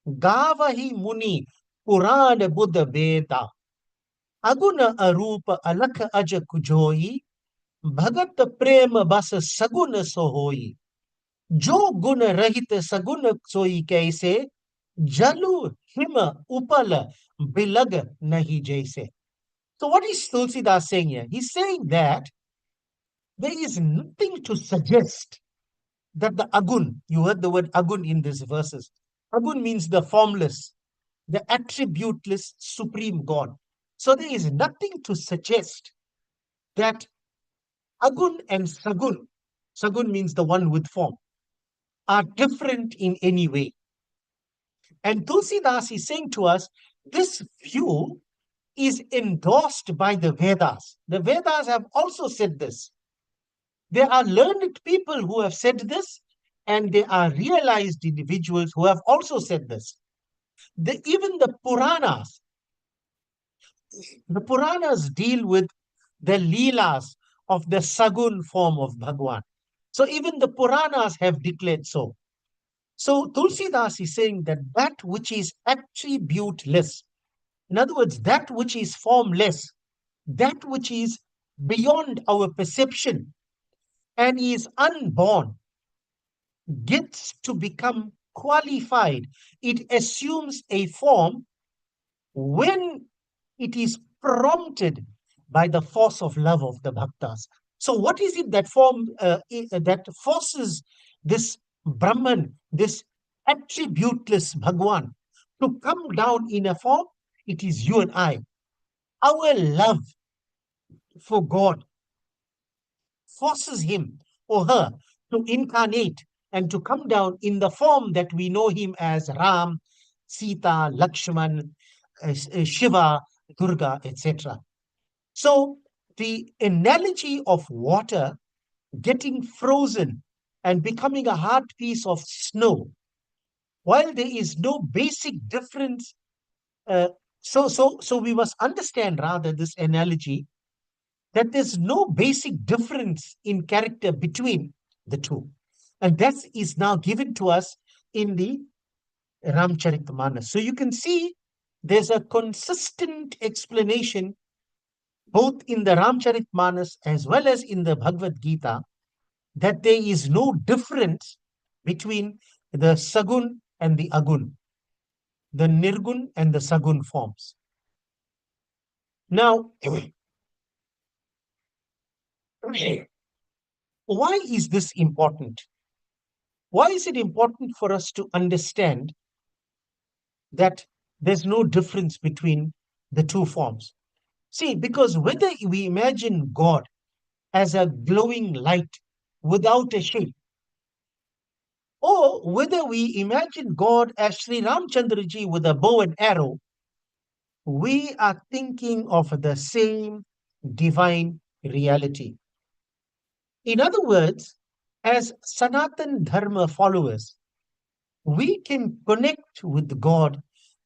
[SPEAKER 1] Gavahi Muni, Purana Buddha Veda, Aguna Arupa Alaka Aja Kujoi, Bhagat Prema Basa Saguna Sohoi, Jo Guna Rahita Saguna Soi Kaise, Jalu Hima Upala Bilaga Nahi Jaise. So what is Tulsidas saying here? He's saying that there is nothing to suggest that the Agun, you heard the word Agun in these verses. Agun means the formless, the attributeless supreme God. So there is nothing to suggest that Agun and Sagun, Sagun means the one with form, are different in any way. And Tulsidas is saying to us, this view is endorsed by the Vedas. The Vedas have also said this. There are learned people who have said this, and there are realized individuals who have also said this. Even the Puranas deal with the Leelas of the Sagun form of Bhagwan. So even the Puranas have declared so. So Tulsidas is saying that that which is attributeless, in other words, that which is formless, that which is beyond our perception and is unborn, gets to become qualified. It assumes a form when it is prompted by the force of love of the bhaktas. So what is it that that forces this Brahman, this attributeless Bhagwan, to come down in a form? It is you and I. Our love for God forces him or her to incarnate and to come down in the form that we know him as Ram, Sita, Lakshman, Shiva, Durga, etc. So the analogy of water getting frozen and becoming a hard piece of snow, while there is no basic difference, so we must understand rather this analogy that there's no basic difference in character between the two. And that is now given to us in the Ramcharitmanas. So you can see there's a consistent explanation both in the Ramcharitmanas as well as in the Bhagavad Gita that there is no difference between the Sagun and the Agun, the Nirgun and the Sagun forms. Now, why is this important? Why is it important for us to understand that there's no difference between the two forms? See, because whether we imagine God as a glowing light without a shape, or whether we imagine God as Sri Ramchandraji with a bow and arrow, we are thinking of the same divine reality. In other words, as Sanatan Dharma followers, we can connect with God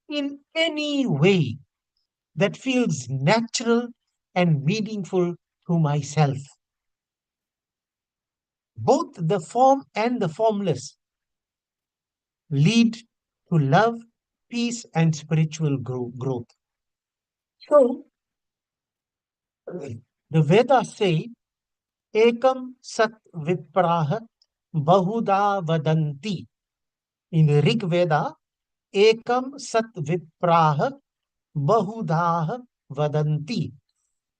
[SPEAKER 1] in any way that feels natural and meaningful to myself. Both the form and the formless lead to love, peace, and spiritual growth. So, the Vedas say, Ekam Sat Vipraha Bahuda Vadanti. In the Rig Veda, Ekam Sat Vipraha Bahudah Vadanti.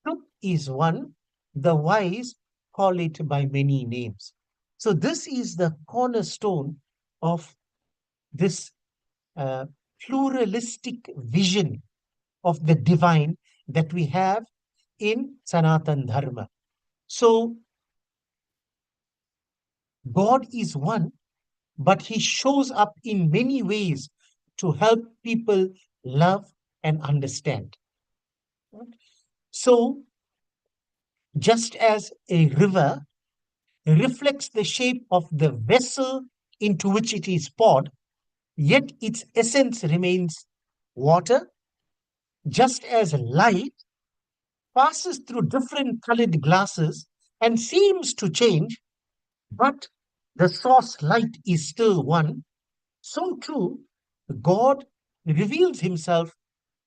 [SPEAKER 1] Truth is one, the wise call it by many names. So, this is the cornerstone of this uh, pluralistic vision of the divine that we have in Sanatan Dharma. So, God is one, but He shows up in many ways to help people love and understand. So, just as a river reflects the shape of the vessel into which it is poured, yet its essence remains water, just as light passes through different colored glasses and seems to change, but the source light is still one, so too God reveals Himself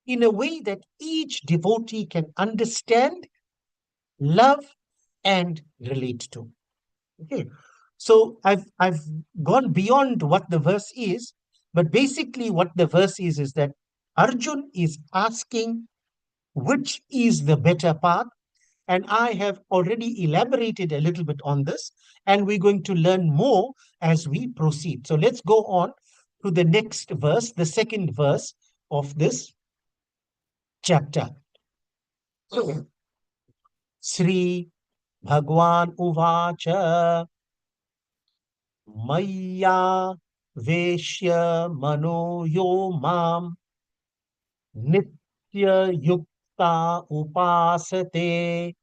[SPEAKER 1] in a way that each devotee can understand, love, and relate to. Okay. So I've gone beyond what the verse is, but basically what the verse is that Arjun is asking which is the better path. And I have already elaborated a little bit on this, and we're going to learn more as we proceed. So let's go on to the next verse, the second verse of this chapter. Sri Bhagwan Uvacha Maya Veshya Mano Yo Mam Nitya Yukta Upasate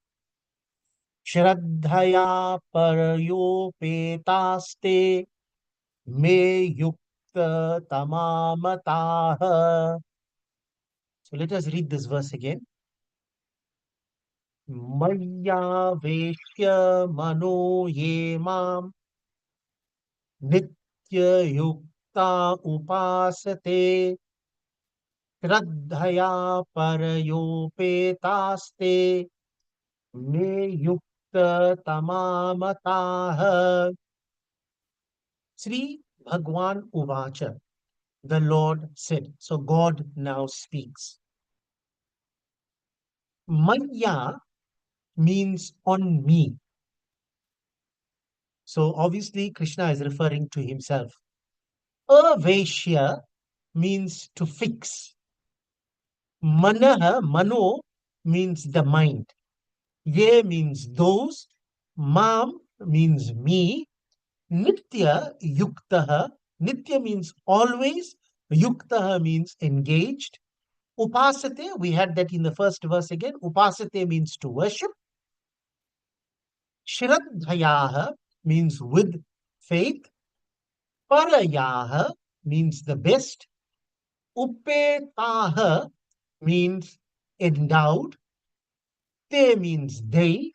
[SPEAKER 1] Shraddhaya Parayopetaste Me Yukta Tamamataha. So let us read this verse again. Maya Veshya Mano Ye Mam Nitya Yukta Upasate Shraddhaya Parayopetaste Me Yukta Tamamataha. Sri Bhagwan Uvacha. The Lord said. So God now speaks. Maya means on me. So obviously Krishna is referring to himself. Aveshya means to fix. Manaha, mano means the mind. Ye means those. Mam means me. Nitya yuktaha. Nitya means always. Yuktaha means engaged. Upasate, we had that in the first verse again. Upasate means to worship. Shraddhayaha means with faith. Parayaha means the best. Upetaha means endowed. Te means they.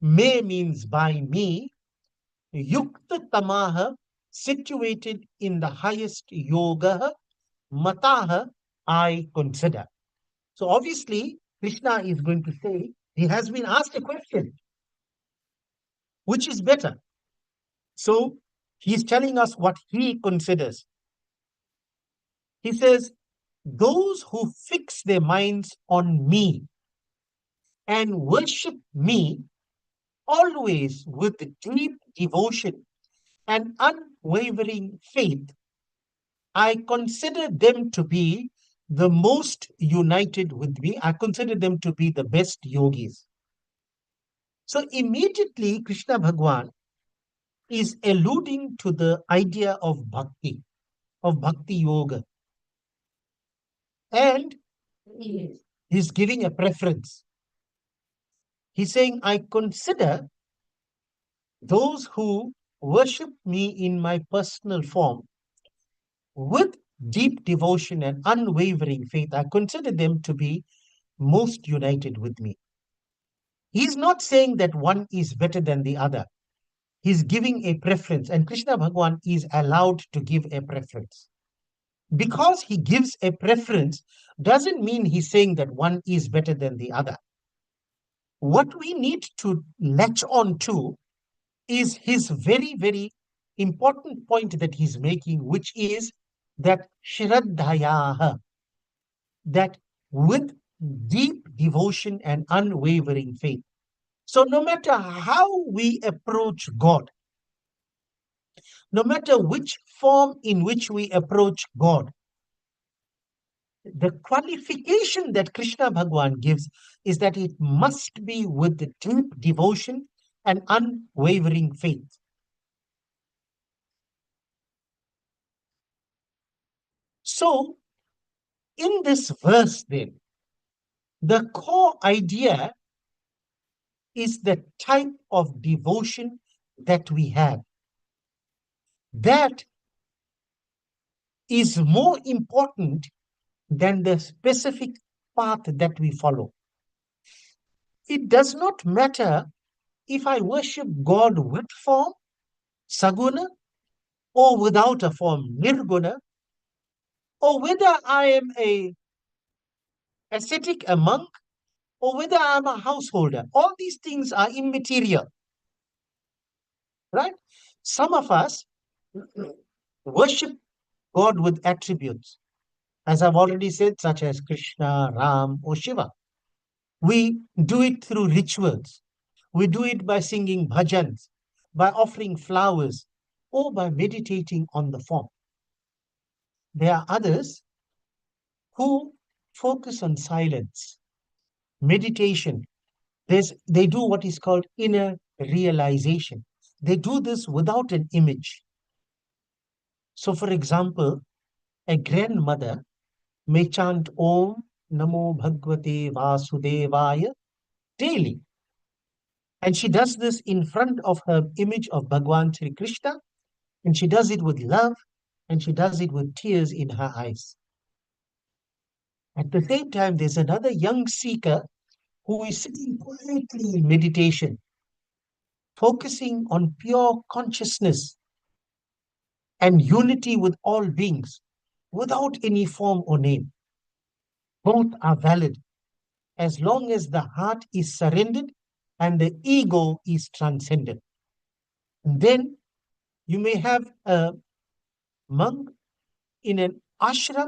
[SPEAKER 1] Me means by me. Yukta tamaha situated in the highest yoga, mataha, I consider. So obviously, Krishna is going to say, he has been asked a question, which is better? So he's telling us what he considers. He says, those who fix their minds on me and worship me always with deep devotion and unwavering faith, I consider them to be the most united with me. I consider them to be the best yogis. So immediately, Krishna Bhagwan is alluding to the idea of bhakti yoga. And he's giving a preference. He's saying, I consider those who worship me in my personal form with deep devotion and unwavering faith, I consider them to be most united with me. He's not saying that one is better than the other. He's giving a preference, and Krishna Bhagwan is allowed to give a preference. Because he gives a preference doesn't mean he's saying that one is better than the other. What we need to latch on to is his very, very important point that he's making, which is that Shraddhayaha, that with deep devotion and unwavering faith. So no matter how we approach God, no matter which form in which we approach God, the qualification that Krishna Bhagwan gives is that it must be with the deep devotion and unwavering faith. So, in this verse, then, the core idea is the type of devotion that we have. That is more important than the specific path that we follow. It does not matter if I worship God with form, saguna, or without a form, nirguna, or whether I am a ascetic, a monk, or whether I'm a householder. All these things are immaterial, right? Some of us worship God with attributes, as I've already said, such as Krishna, Ram, or Shiva. We do it through rituals. We do it by singing bhajans, by offering flowers, or by meditating on the form. There are others who focus on silence, meditation. They do what is called inner realization. They do this without an image. So, for example, a grandmother may chant Om Namo Bhagavate Vasudevaya daily. And she does this in front of her image of Bhagwan Sri Krishna, and she does it with love, and she does it with tears in her eyes. At the same time, there's another young seeker who is sitting quietly in meditation, focusing on pure consciousness and unity with all beings without any form or name. Both are valid as long as the heart is surrendered and the ego is transcended. And then you may have a monk in an ashram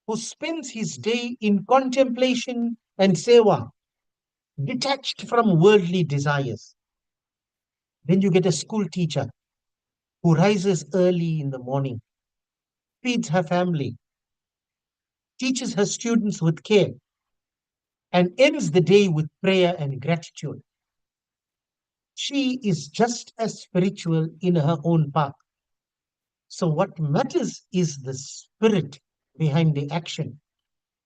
[SPEAKER 1] who spends his day in contemplation and seva, detached from worldly desires. Then you get a school teacher who rises early in the morning, feeds her family, teaches her students with care, and ends the day with prayer and gratitude. She is just as spiritual in her own path. So, what matters is the spirit behind the action,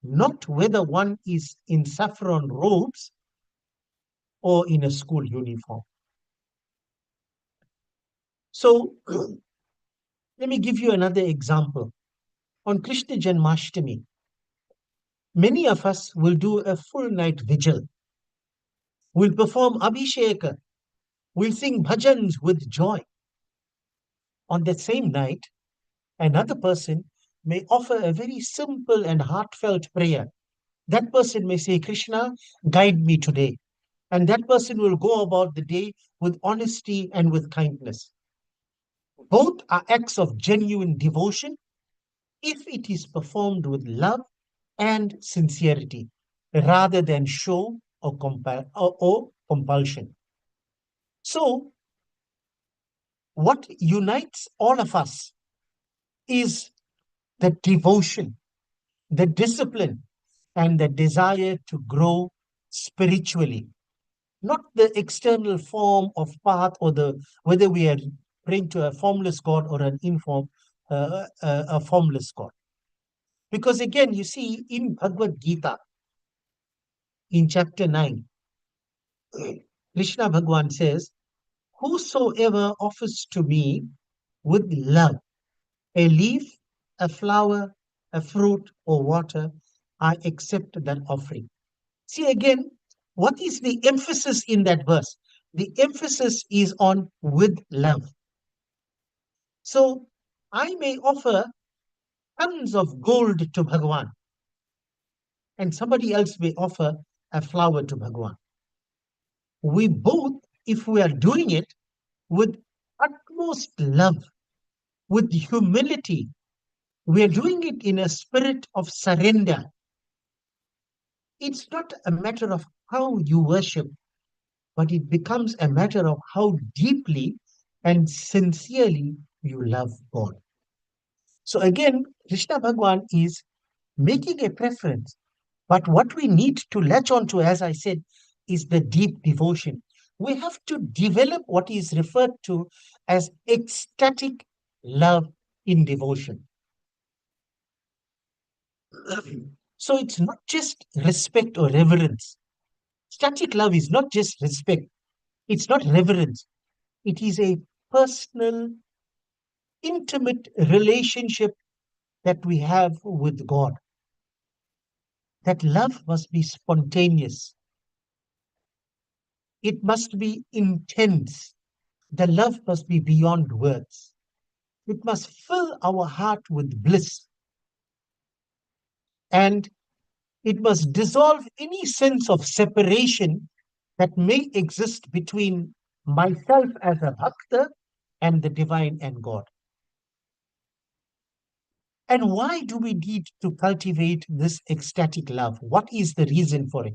[SPEAKER 1] not whether one is in saffron robes or in a school uniform. So, let me give you another example. On Krishna Janmashtami, many of us will do a full night vigil. We'll perform Abhisheka. We'll sing bhajans with joy. On that same night, another person may offer a very simple and heartfelt prayer. That person may say, Krishna, guide me today. And that person will go about the day with honesty and with kindness. Both are acts of genuine devotion if it is performed with love and sincerity rather than show or compulsion. So, what unites all of us is the devotion, the discipline, and the desire to grow spiritually, not the external form of path or the whether we are praying to a formless God or an a formless God. Because again, you see in Bhagavad Gita, in chapter 9, Krishna Bhagwan says, whosoever offers to me with love a leaf, a flower, a fruit, or water, I accept that offering. See again, what is the emphasis in that verse? The emphasis is on with love. So I may offer tons of gold to Bhagwan, and somebody else may offer a flower to Bhagwan. We both, if we are doing it with utmost love, with humility, we are doing it in a spirit of surrender. It's not a matter of how you worship, but it becomes a matter of how deeply and sincerely you love God. So again, Krishna Bhagwan is making a preference. But what we need to latch on to, as I said, is the deep devotion. We have to develop what is referred to as ecstatic love in devotion. So it's not just respect or reverence. Static love is not just respect, it's not reverence. It is a personal, intimate relationship that we have with God. That love must be spontaneous, it must be intense. The love must be beyond words. It must fill our heart with bliss, and it must dissolve any sense of separation that may exist between myself as a bhakta and the divine and God. And why do we need to cultivate this ecstatic love? What is the reason for it?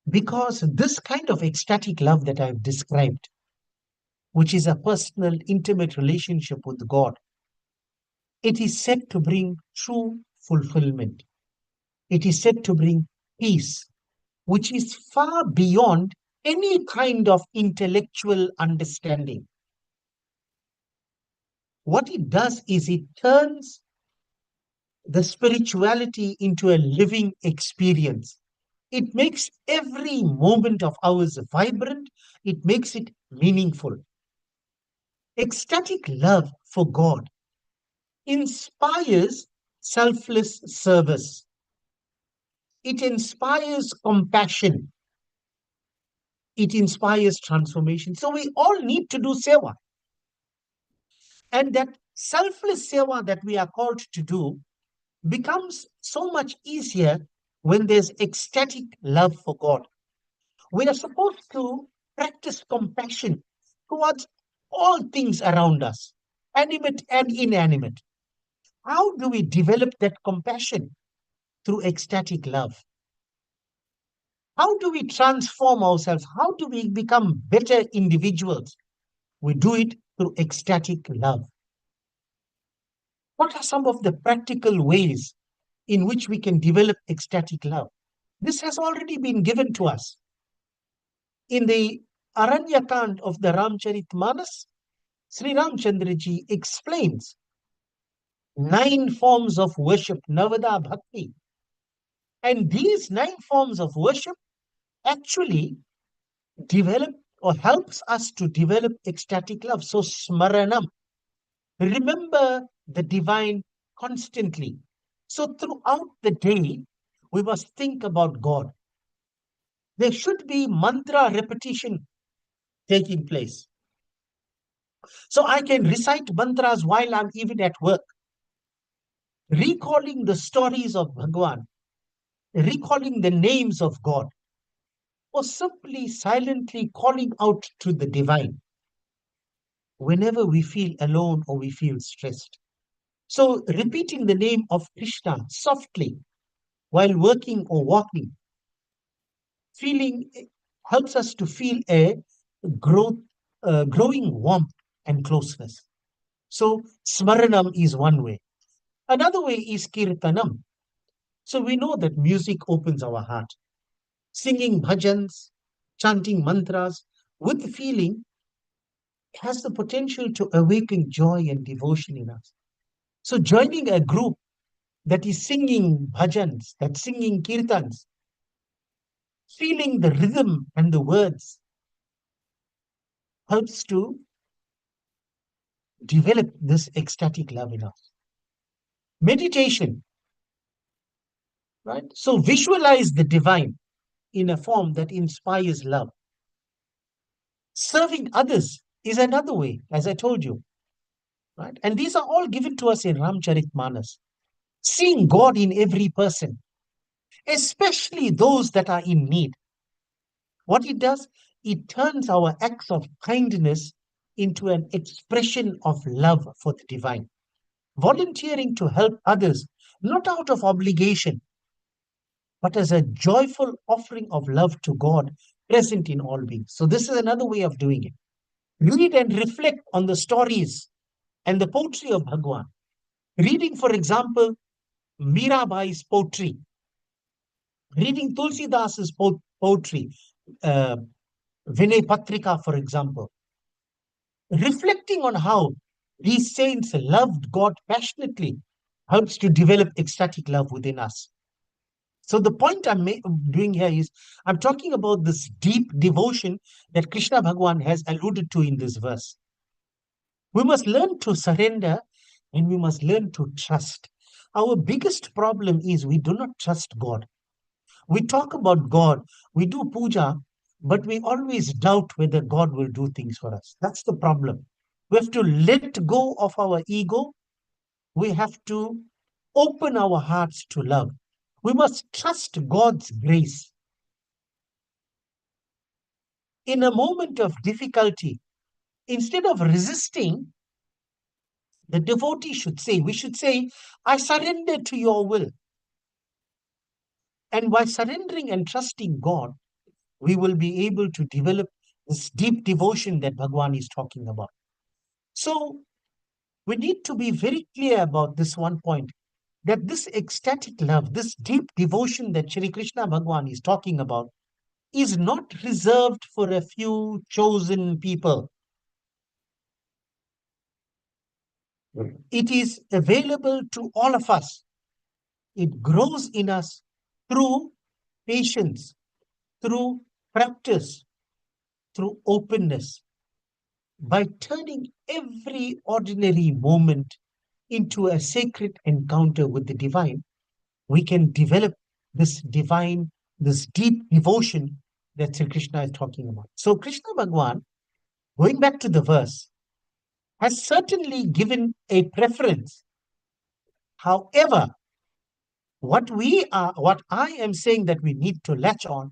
[SPEAKER 1] Because this kind of ecstatic love that I've described, which is a personal, intimate relationship with God, it is said to bring true fulfillment. It is said to bring peace, which is far beyond any kind of intellectual understanding. What it does is it turns the spirituality into a living experience. It makes every moment of ours vibrant, it makes it meaningful. Ecstatic love for God inspires selfless service, it inspires compassion, it inspires transformation. So we all need to do seva. And that selfless seva that we are called to do becomes so much easier when there's ecstatic love for God. We are supposed to practice compassion towards all things around us, animate and inanimate. How do we develop that compassion? Through ecstatic love. How do we transform ourselves? How do we become better individuals? We do it through ecstatic love. What are some of the practical ways in which we can develop ecstatic love? This has already been given to us. In the Aranyakand of the Ramcharitmanas, Sri Ramchandraji explains 9 forms of worship, Navada Bhakti. And these 9 forms of worship actually develop or helps us to develop ecstatic love. So smaranam, remember the divine constantly. So throughout the day, we must think about God. There should be mantra repetition taking place. So I can recite mantras while I'm even at work, recalling the stories of Bhagwan, recalling the names of God, or simply silently calling out to the divine whenever we feel alone or we feel stressed. So repeating the name of Krishna softly while working or walking, feeling helps us to feel a growth, growing warmth and closeness. So smaranam is one way. Another way is kirtanam. So we know that music opens our heart. Singing bhajans, chanting mantras with feeling has the potential to awaken joy and devotion in us. So joining a group that is singing bhajans, that's singing kirtans, feeling the rhythm and the words helps to develop this ecstatic love in us. Meditation, right? So visualize the divine in a form that inspires love. Serving others is another way, as I told you, right? And these are all given to us in Ramcharitmanas. Seeing God in every person, especially those that are in need. What it does, it turns our acts of kindness into an expression of love for the divine. Volunteering to help others, not out of obligation, but as a joyful offering of love to God present in all beings. So, this is another way of doing it. Read and reflect on the stories and the poetry of Bhagwan. Reading, for example, Mirabai's poetry, reading Tulsidas's poetry, uh, Vinay Patrika, for example, reflecting on how these saints loved God passionately helps to develop ecstatic love within us. So the point I'm doing here is I'm talking about this deep devotion that Krishna Bhagwan has alluded to in this verse. We must learn to surrender and we must learn to trust. Our biggest problem is we do not trust God. We talk about God, we do puja, but we always doubt whether God will do things for us. That's the problem. We have to let go of our ego. We have to open our hearts to love. We must trust God's grace. In a moment of difficulty, instead of resisting, the devotee should say, we should say, I surrender to your will. And by surrendering and trusting God, we will be able to develop this deep devotion that Bhagwan is talking about. So we need to be very clear about this one point, that this ecstatic love, this deep devotion that Shri Krishna Bhagwan is talking about, is not reserved for a few chosen people. It is available to all of us. It grows in us through patience, through practice, through openness. By turning every ordinary moment into a sacred encounter with the divine, we can develop this divine, this deep devotion that Sri Krishna is talking about. So, Krishna Bhagwan, going back to the verse, has certainly given a preference. However, what I am saying that we need to latch on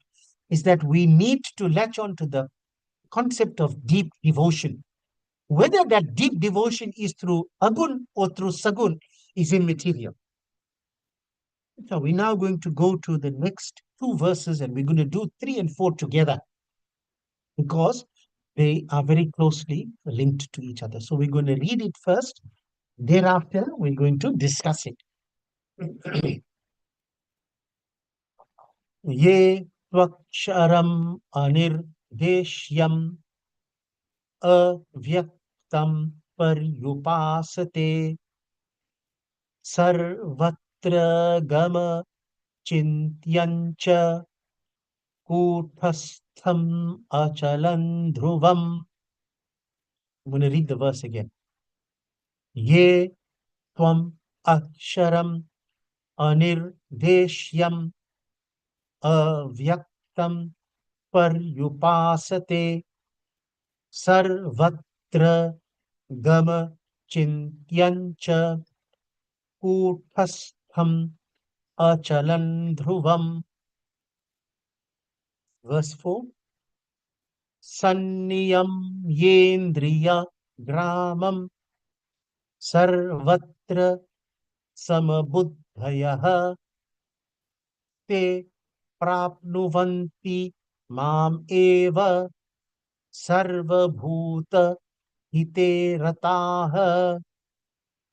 [SPEAKER 1] is that we need to latch on to the concept of deep devotion. Whether that deep devotion is through agun or through sagun is immaterial. So we're now going to go to the next two verses and we're going to do 3 and 4 together because they are very closely linked to each other. So we're going to read it first. Thereafter, we're going to discuss it. Ye tvaksharam anirdeshyam avyaktam paryupasate sarvatra gama chintyancha kuthastham achalan dhruvam. I'm going to read the verse again. Ye tvam aksharam anirdeshyam avyaktam paryupasate sarvatra gama chintyancha kūṭhastham achalan dhruvam. Verse 4. Sanniyam yendriya gramam sarvatra samabuddhayaha te prapnuvanti mam eva sarvabhuta hite rataha.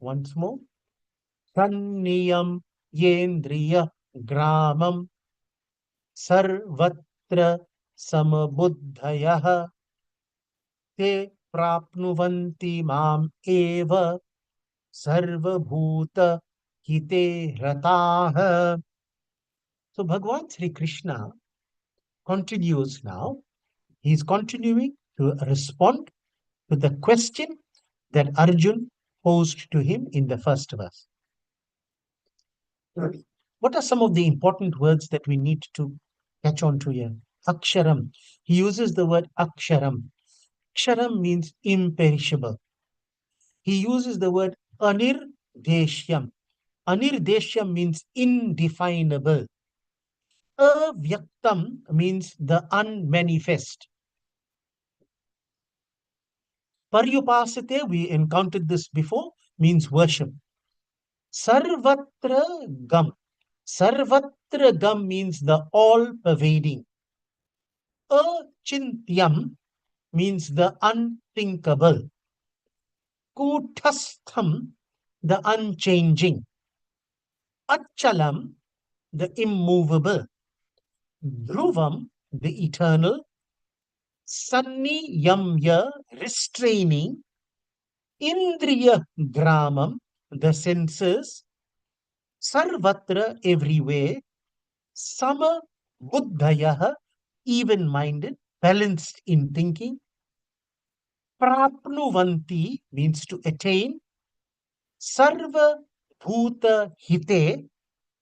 [SPEAKER 1] Once more. Sanniyam yendriya gramam sarvatra samabuddhayaha te prapnuvanti mam eva sarvabhuta hite rataha. So Bhagavan Sri Krishna continues now. He is continuing to respond to the question that Arjun posed to him in the first verse. What are some of the important words that we need to catch on to here? Aksharam. He uses the word aksharam. Aksharam means imperishable. He uses the word anirdeshyam. Anirdeshyam means indefinable. Avyaktam means the unmanifest. Paryupasate, we encountered this before, means worship. Sarvatra gam. Sarvatra gam means the all-pervading. Achintyam means the unthinkable. Kutastham, the unchanging. Achalam, the immovable. Dhruvam, the eternal. Sanniyamya, restraining. Indriya gramam, the senses. Sarvatra, everywhere. Sama buddhayaha, even-minded, balanced in thinking. Prapnuvanti means to attain. Sarva bhuta hite,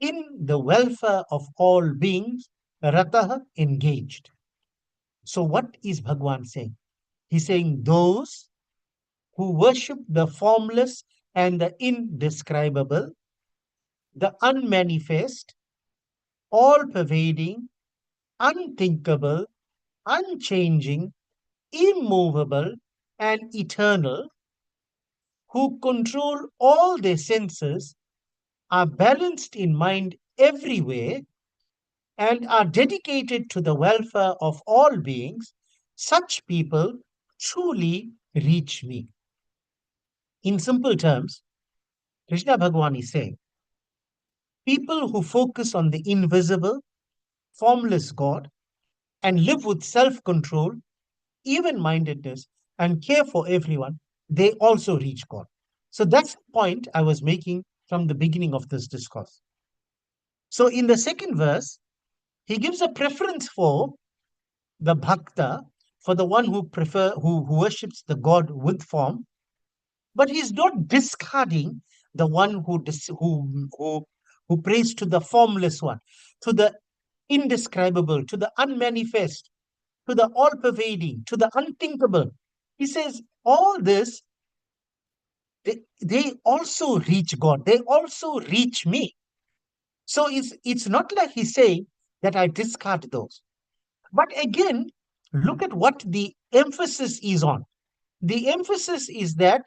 [SPEAKER 1] in the welfare of all beings. Rataha, engaged. So what is Bhagwan saying? He's saying those who worship the formless and the indescribable, the unmanifest, all-pervading, unthinkable, unchanging, immovable, and eternal, who control all their senses, are balanced in mind everywhere, and are dedicated to the welfare of all beings, such people truly reach me. In simple terms, Krishna Bhagavan is saying, people who focus on the invisible, formless God and live with self control, even mindedness, and care for everyone, they also reach God. So that's the point I was making from the beginning of this discourse. So in the second verse, he gives a preference for the bhakta, for the one who worships the God with form, but he's not discarding the one who prays to the formless one, to the indescribable, to the unmanifest, to the all-pervading, to the unthinkable. He says all this, they also reach God. They also reach me. So it's not like he's saying that I discard those. But again, look at what the emphasis is on. The emphasis is that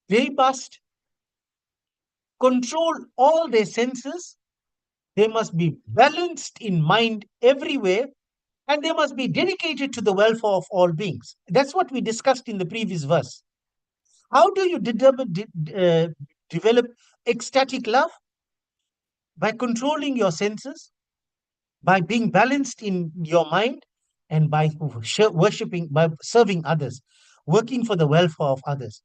[SPEAKER 1] they must control all their senses, they must be balanced in mind everywhere, and they must be dedicated to the welfare of all beings. That's what we discussed in the previous verse. How do you develop ecstatic love? By controlling your senses, by being balanced in your mind, and by worshipping, by serving others, working for the welfare of others.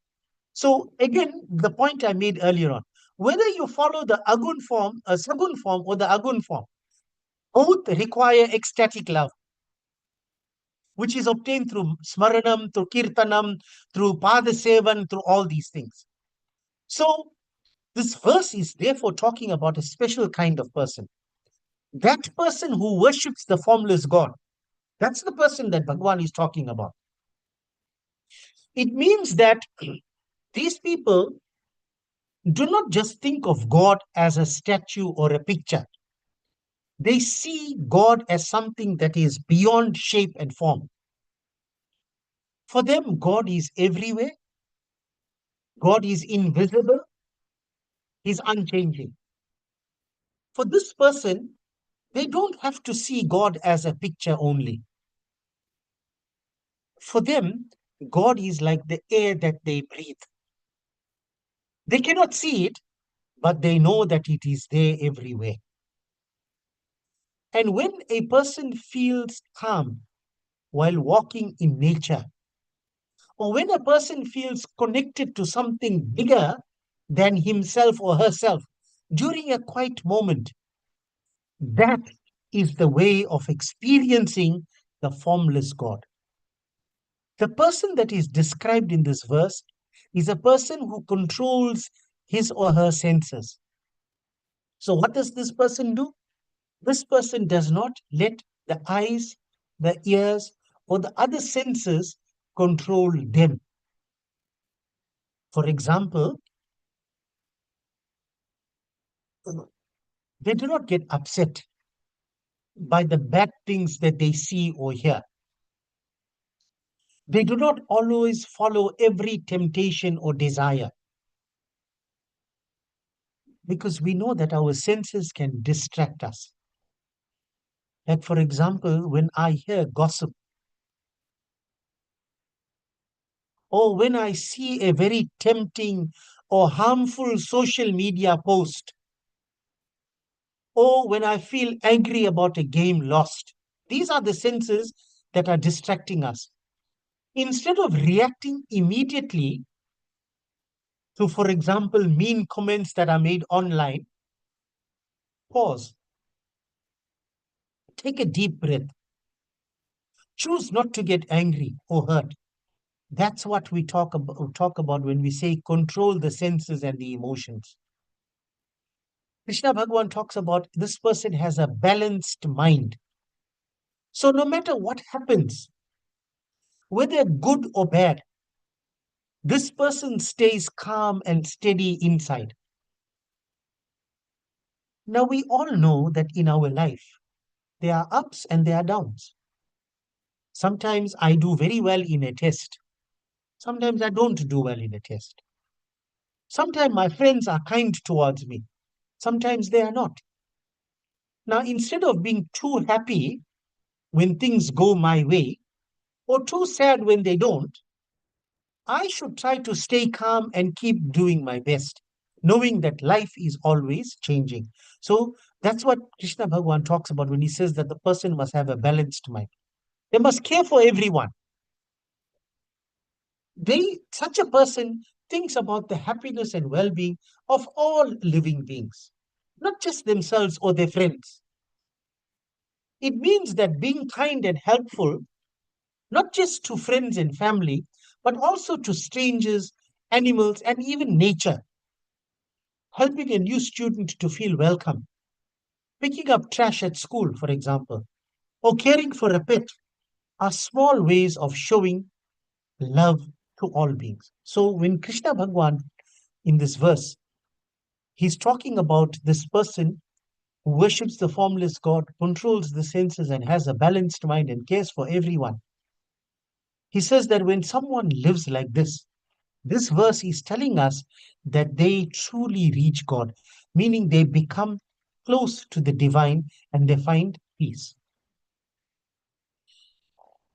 [SPEAKER 1] So again, the point I made earlier on, whether you follow the agun form, a sagun form, or the agun form, both require ecstatic love, which is obtained through smaranam, through kirtanam, through padasevan, through all these things. So this verse is therefore talking about a special kind of person. That person who worships the formless God, that's the person that Bhagwan is talking about. It means that These people do not just think of God as a statue or a picture. They see God as something that is beyond shape and form. For them, God is everywhere, God is invisible, He's unchanging. For this person, they don't have to see God as a picture only. For them, God is like the air that they breathe. They cannot see it, but they know that it is there everywhere. And when a person feels calm while walking in nature, or when a person feels connected to something bigger than himself or herself during a quiet moment, that is the way of experiencing the formless God. The person that is described in this verse is a person who controls his or her senses. So, what does this person do? This person does not let the eyes, the ears, or the other senses control them. For example, they do not get upset by the bad things that they see or hear. They do not always follow every temptation or desire because we know that our senses can distract us. Like, for example, when I hear gossip or when I see a very tempting or harmful social media post, or when I feel angry about a game lost, these are the senses that are distracting us. Instead of reacting immediately to, for example, mean comments that are made online, pause, take a deep breath, choose not to get angry or hurt. That's what we talk about when we say control the senses and the emotions. Krishna Bhagavan talks about this person has a balanced mind. So no matter what happens, whether good or bad, this person stays calm and steady inside. Now we all know that in our life, there are ups and there are downs. Sometimes I do very well in a test. Sometimes I don't do well in a test. Sometimes my friends are kind towards me. Sometimes they are not. Now, instead of being too happy when things go my way or too sad when they don't, I should try to stay calm and keep doing my best, knowing that life is always changing. So that's what Krishna Bhagavan talks about when he says that the person must have a balanced mind. They must care for everyone. Such a person thinks about the happiness and well-being of all living beings, not just themselves or their friends. It means that being kind and helpful, not just to friends and family, but also to strangers, animals, and even nature. Helping a new student to feel welcome, picking up trash at school, for example, or caring for a pet are small ways of showing love to all beings. So when Krishna Bhagwan in this verse, he's talking about this person who worships the formless God, controls the senses, and has a balanced mind and cares for everyone. He says that when someone lives like this verse is telling us that they truly reach God, meaning they become close to the divine and they find peace.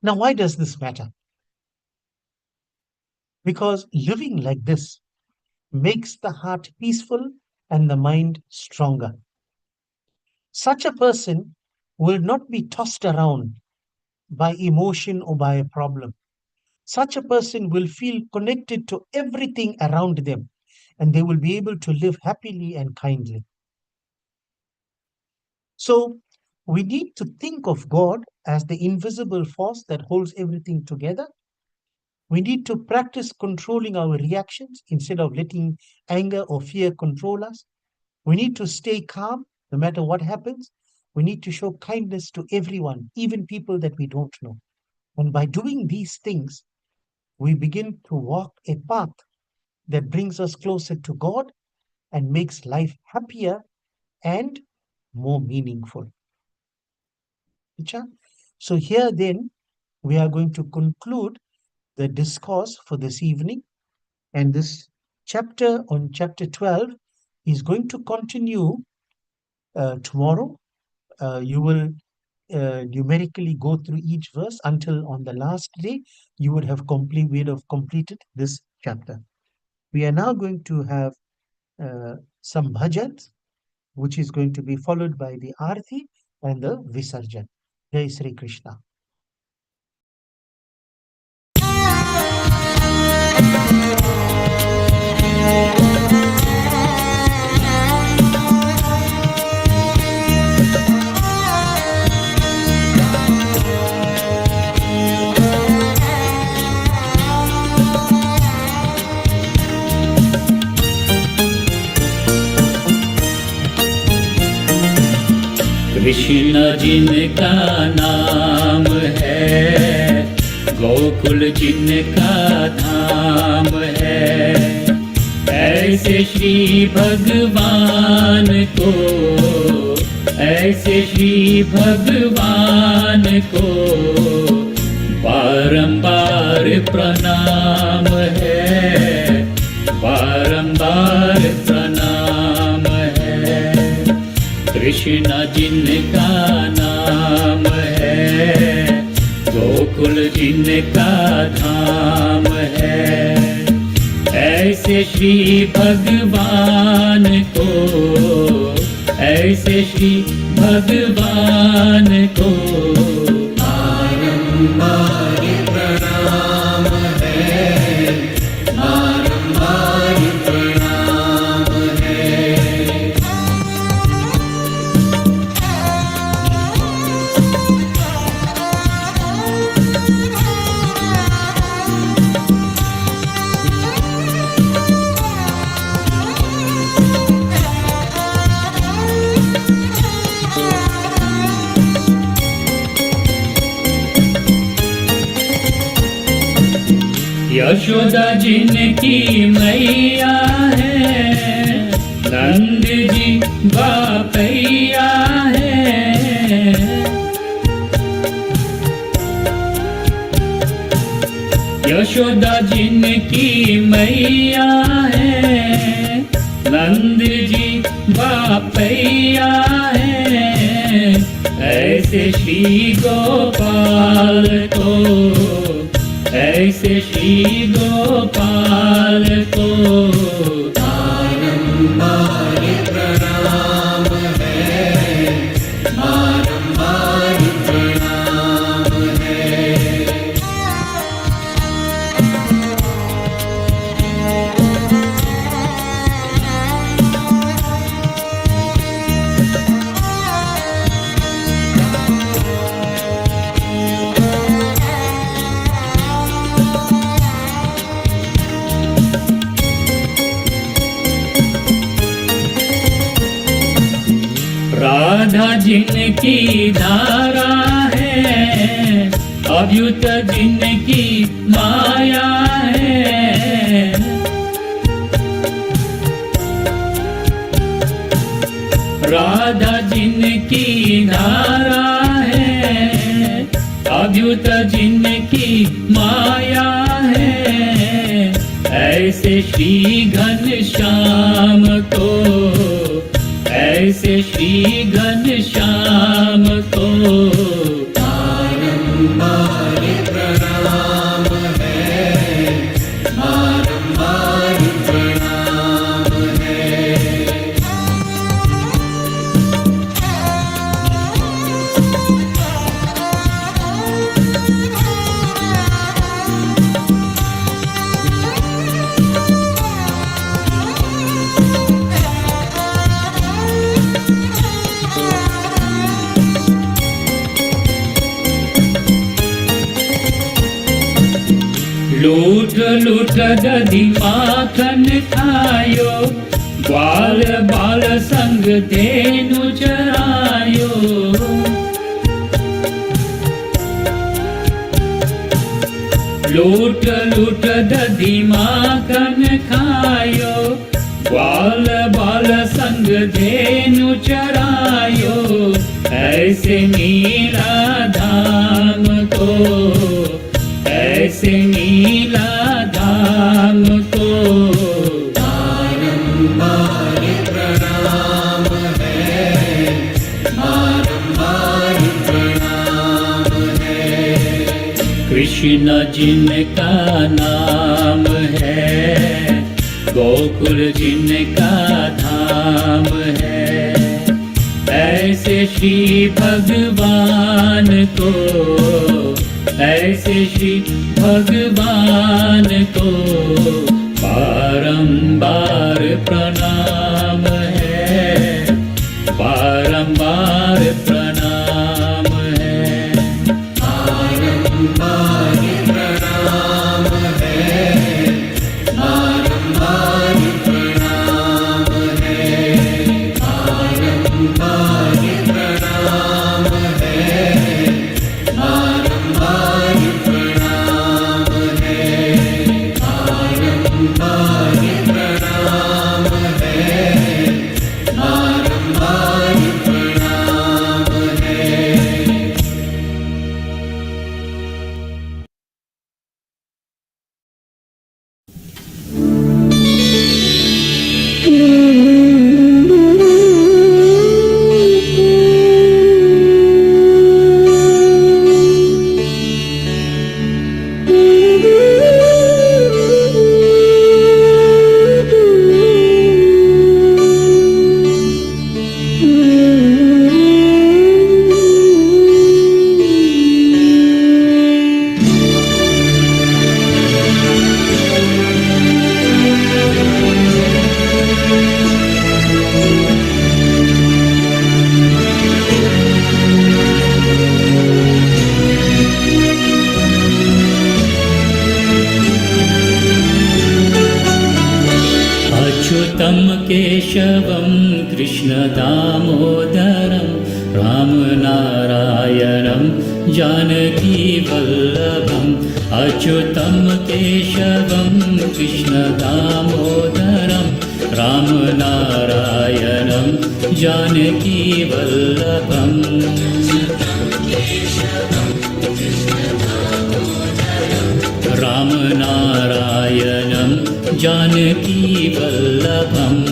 [SPEAKER 1] Now, why does this matter? Because living like this makes the heart peaceful and the mind stronger. Such a person will not be tossed around by emotion or by a problem. Such a person will feel connected to everything around them and they will be able to live happily and kindly. So, we need to think of God as the invisible force that holds everything together. We need to practice controlling our reactions instead of letting anger or fear control us. We need to stay calm no matter what happens. We need to show kindness to everyone, even people that we don't know. And by doing these things, we begin to walk a path that brings us closer to God and makes life happier and more meaningful. So here then we are going to conclude the discourse for this evening, and this chapter on chapter 12 is going to continue tomorrow. You will numerically go through each verse until on the last day you would have completed this chapter. We are now going to have some bhajans, which is going to be followed by the arti and the visarjan. Jai Sri Krishna.
[SPEAKER 2] Krishna जिनका नाम है, गोकुल जिनका धाम है, ऐसे श्री भगवान को, ऐसे श्री भगवान को बारंबार प्रणाम है, बारंबार प्रणाम है। कृष्ण जिनका नाम है, गोकुल जिनका धाम है, ऐसे श्री भगवान को, ऐसे श्री भगवान को बारंबार प्रणाम है, बारंबार प्रणाम है। यशोदा जिनकी मैया है, नंद जी बापैया है, यशोदा जिनकी मैया है, नंद जी बापैया है, ऐसे श्री गोपाल को, ऐसे श्री गोपाल को बारंबार प्रणाम है, बारंबार प्रणाम है। राधा जिनकी धारा है, अभ्युत जिनकी माया है, राधा जिनकी धारा है, अभ्युत जिनकी माया है, ऐसे श्री घनश्याम को, ऐसे श्री घनश्याम को बारंबार प्रणाम है, बारंबार प्रणाम है। लूट लूट दधी माखन खायो, ग्वाल बाल संग धेनु चरायो, लूट लूट दधी माखन खायो, ग्वाल बाल संग धेनु चरायो, ऐसे नीला धाम को, ऐसे नीला धाम को
[SPEAKER 3] बारंबार प्रणाम है, बारंबार प्रणाम है।
[SPEAKER 2] कृष्ण जिनका नाम है, गोकुल जिनका धाम है, ऐसे श्री भगवान को, ऐसे श्री भगवान को बारंबार प्रणाम है, बारंबार प्रणाम है,
[SPEAKER 3] बारंबार प्रणाम है, बारंबार प्रणाम है, बारंबार प्रणाम है, बारंबार प्रणाम है, बारंबार प्रणाम है, बारंबार प्रणाम है।
[SPEAKER 2] अच्युतं केशवं कृष्णदामोदरं रामनारायणं जानकीवल्लभम् अच्युतं केशवं कृष्णदामोदरं रामनारायणं जानकीवल्लभम् रामनारायणं जानकीवल्लभम्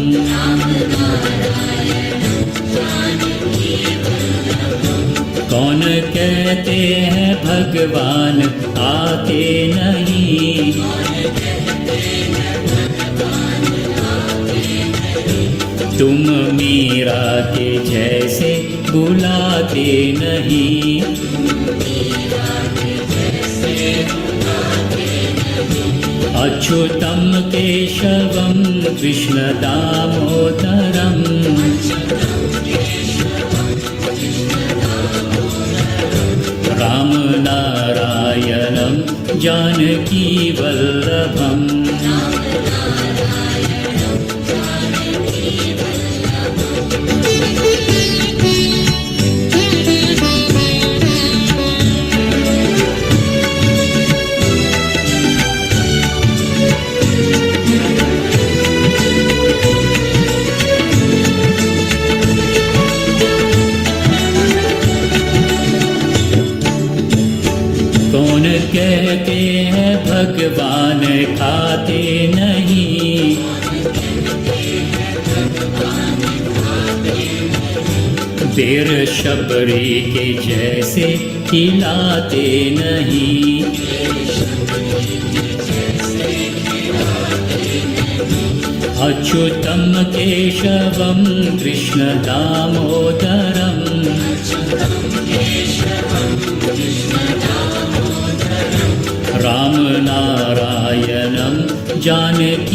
[SPEAKER 2] कौन कहते हैं भगवान आते नहीं, तुम मीरा के जैसे बुलाते नहीं, अच्युतं केशवं कृष्णदामोदरम् रामनारायणं जानकीवल्लभम् कौन कहते हैं भगवान खाते नहीं, देर शबरी के जैसे खिलाते नहीं, अच्युतं केशवं कृष्णदामोदरम् रामनारायणं जानकीवल्लभम्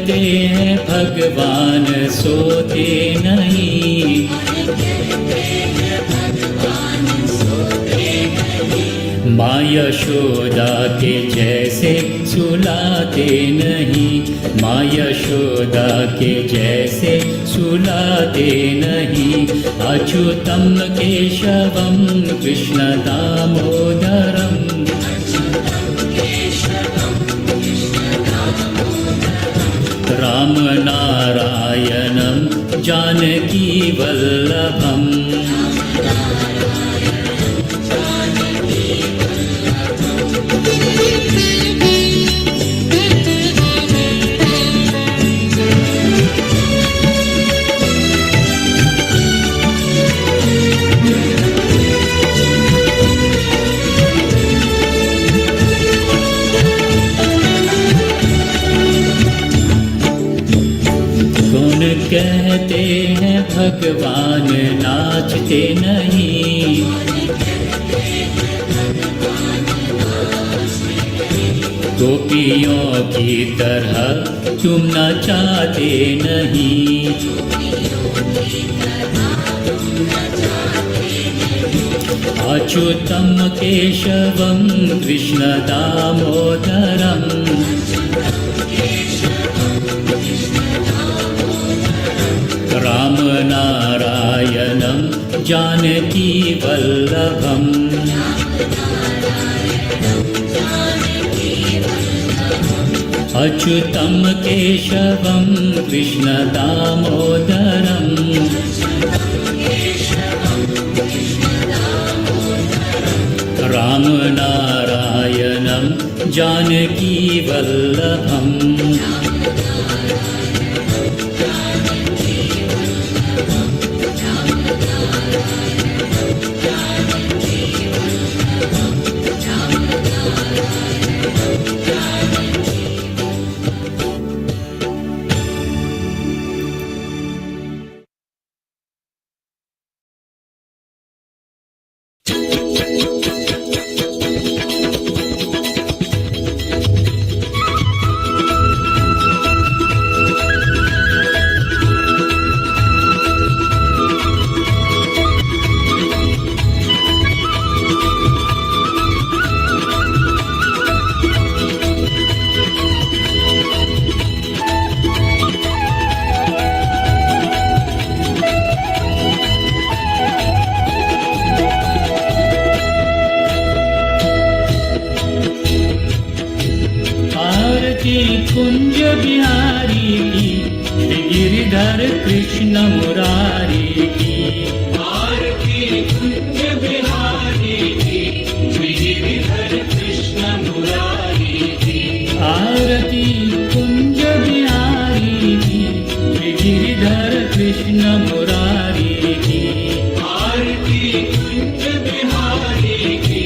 [SPEAKER 2] कहते हैं भगवान सोते नहीं, माँ यशोदा के जैसे सुलाते नहीं, माँ यशोदा के जैसे सुलाते नहीं। अच्युतम केशवम कृष्ण दामोदरम, राम नारायणं जानकी वल्लभम्। कहते हैं भगवान नाचते नहीं, गोपियों की तरह तुम नचाते नहीं। अच्युतम केशवम कृष्ण दामोदरम, राम नारायणं जानकी वल्लभम्। अच्युतं केशवं कृष्ण दामोदरम्, राम नारायणं जानकी वल्लभम्। कुंज बिहारी की, श्री गिरिधर कृष्ण मुरारी की।
[SPEAKER 3] आरती कुंज बिहारी की, श्री गिरिधर कृष्ण मुरारी की।
[SPEAKER 2] आरती कुंज बिहारी की, श्री गिरिधर कृष्ण मुरारी की।
[SPEAKER 3] आरती कुंज बिहारी की,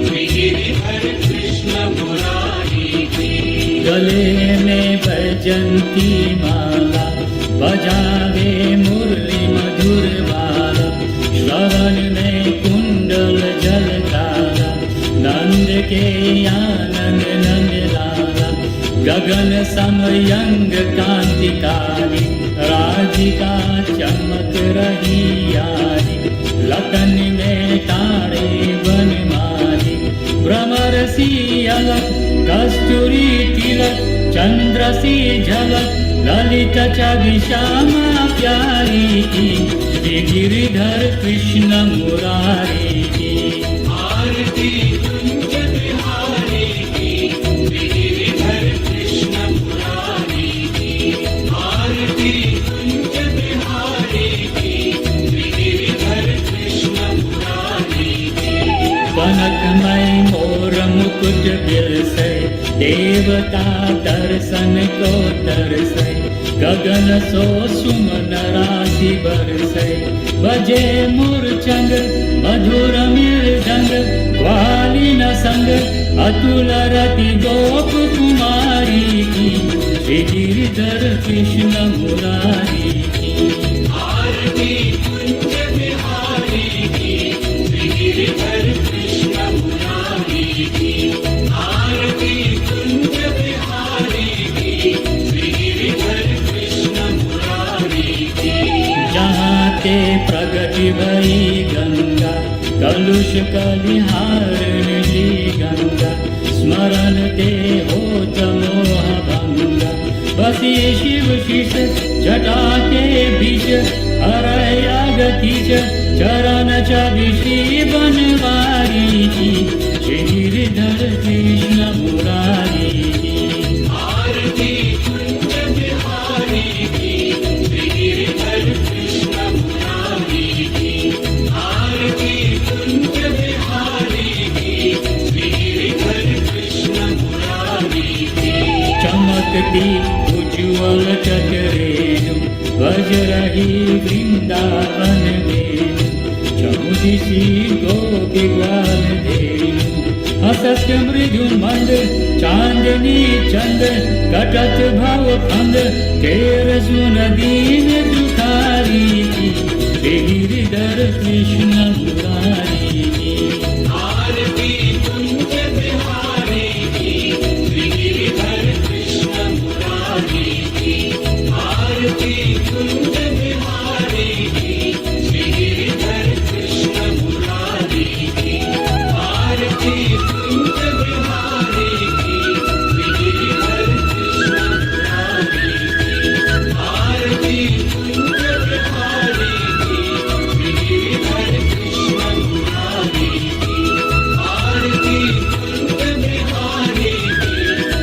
[SPEAKER 3] श्री गिरिधर कृष्ण मुरारी की।
[SPEAKER 2] गले में बैजंती माला, बजावे मुरली मधुर बाला। श्रवण में कुंडल जलकारा, नंद के आनंद नंद लाला। गगन समयंग कांतिकारी, राधिका चमक रही यारी। लखन में तारे बनमाली, भ्रमर सी अलग कस्तूरी तिलक। चंद्र सी झलक ललित छवि श्यामा प्यारी की, श्री गिरिधर कृष्ण मुरारी की।
[SPEAKER 3] आरती कुंज बिहारी की, श्री गिरिधर कृष्ण मुरारी की। आरती कुंज बिहारी की, श्री गिरिधर कृष्ण मुरारी की।
[SPEAKER 2] कनकमय मोर मुकुट बिलसे, देवता दर्शन को तरसे। गगन सो सुमन राशि बरसे, बजे मूर्छंग मधुर मृदंग। ग्वालिन संग अतुल रति गोप कुमारी की, श्री गिरिधर कृष्ण मुरारी की।
[SPEAKER 3] आरती कुंज बिहारी की, श्री गिरिधर कृष्ण मुरारी की। आरती कुंज बिहारी की, श्री गिरिधर
[SPEAKER 2] ते प्रगति भई गंगा, कलुष कलिहारण ली गंगा, स्मरण ते होत मोह भंगा। बसी शिव शिष जटा के बीच, हरय अगतिच चरण छवि बनवारी की, श्री गिरिधर कृष्ण मुरारी की।
[SPEAKER 3] आरती कुंज बिहारी की, श्री गिरिधर कृष्ण मुरारी की। आरती कुंज बिहारी की, श्री गिरिधर कृष्ण मुरारी की।
[SPEAKER 2] चमकती उज्ज्वल चक्रेणु, वज्रही वृंदावन देनु, चहुदिशि गोपी ग्वाल धेनु। हसत मृदु मंद चांदनी चंद, कटत भव फंद केर सुन दीन दुखारी की, श्री गिरिधर कृष्ण मुरारी की।
[SPEAKER 3] आरती कुंज बिहारी की, श्री गिरिधर कृष्ण मुरारी की। आरती कुंज बिहारी की, श्री गिरिधर कृष्ण मुरारी की। आरती कुंज बिहारी की, श्री गिरिधर कृष्ण मुरारी की। आरती कुंज बिहारी की, श्री गिरिधर कृष्ण मुरारी की। आरती कुंज बिहारी की,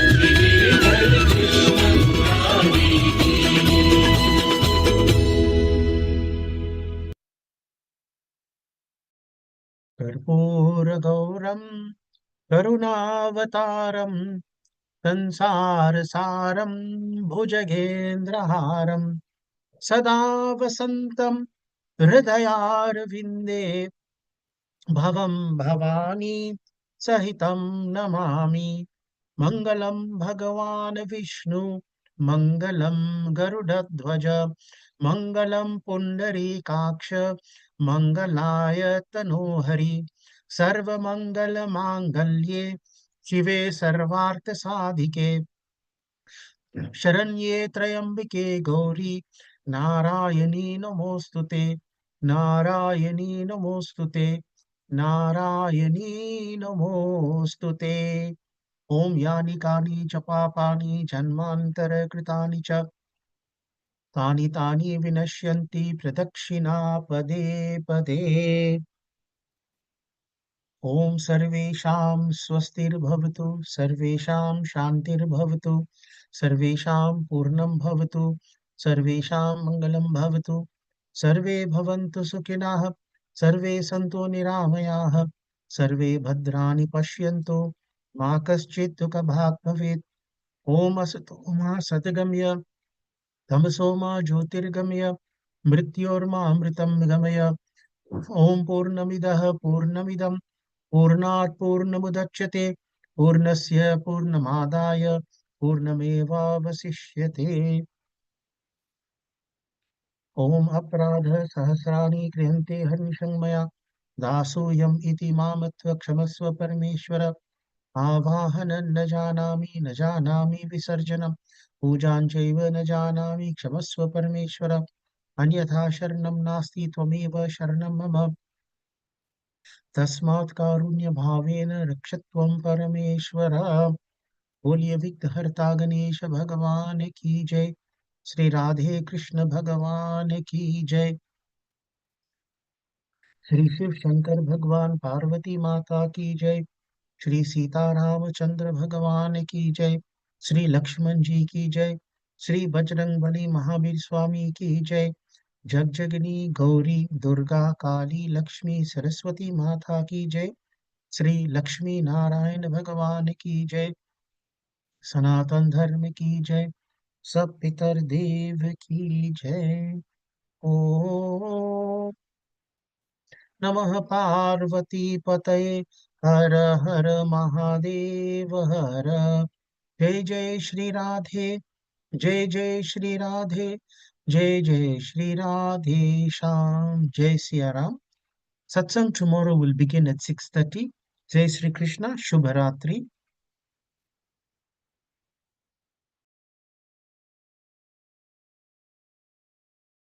[SPEAKER 3] श्री गिरिधर कृष्ण मुरारी की।
[SPEAKER 1] कर्पूरगौरं करुणावतारं संसारसारं भुजगेन्द्रहारं सदा वसन्तं हृदयारविन्दे भवं भवानी सहितं नमामि। मङ्गलं भगवान् विष्णु मङ्गलं गरुडध्वज मङ्गलं पुण्डरीकाक्ष मङ्गलाय तनोहरि। सर्वमङ्गलमाङ्गल्ये शिवे सर्वार्थसाधिके शरण्ये त्र्यम्बिके गौरी नारायणी नमोस्तुते। नारायणी नमोस्तुते। नारायणी नमोस्तुते। ॐ यानि कानि च पापानि जन्मान्तरकृतानि च तानि तानि विनश्यन्ति प्रदक्षिणा पदे पदे। ॐ सर्वेषां स्वस्तिर्भवतु, सर्वेषां शान्तिर्भवतु, सर्वेषां पूर्णं भवतु, सर्वेषां मङ्गलं भवतु, सर्वे भवन्तु सुखिनः, सर्वे सन्तु निरामयाः, सर्वे भद्राणि पश्यन्तु, मा कश्चित् दुःखभाग् भवेत्। ॐ असतो मा सद्गमय, तमसो मा ज्योतिर्गमय, मृत्योर्मामृतं गमय। ॐ पूर्णमिदः पूर्णमिदं पूर्णात् पूर्णमुदच्यते पूर्णस्य पूर्णमादाय पूर्णमेवावशिष्यते। ॐ अपराधसहस्राणि क्रियन्ते हर्निशं मया दासोऽयम् इति मामत्व क्षमस्व परमेश्वर। आवाहनं न जानामि न जानामि विसर्जनं पूजां चैव न जानामि क्षमस्व परमेश्वर। अन्यथा शरणं नास्ति त्वमेव शरणं मम। तस्मात् कारुण्यभावेन रक्षत्वं परमेश्वर। बोलिए विघ्नहर्ता गणेश भगवान की जय। श्री राधे कृष्ण भगवान की जय। श्री शिव शंकर भगवान पार्वती माता की जय। श्री सीतारामचंद्र भगवान की जय। श्री लक्ष्मण जी की जय। श्री बजरंग बली महावीर स्वामी की जय। जगजगनी गौरी दुर्गा काली लक्ष्मी सरस्वती माता की जय। श्री लक्ष्मी नारायण भगवान की जय। सनातन धर्म की जय। सब पितर देव की जय। ओ नमः पार्वती पतये हर हर महादेव हर। जय जय श्री राधे। जय जय श्री राधे। जय जय श्री राधे श्याम। जय Siya Ram. Satsang tomorrow will begin at 6:30. Jai Shri Krishna. Shubharatri.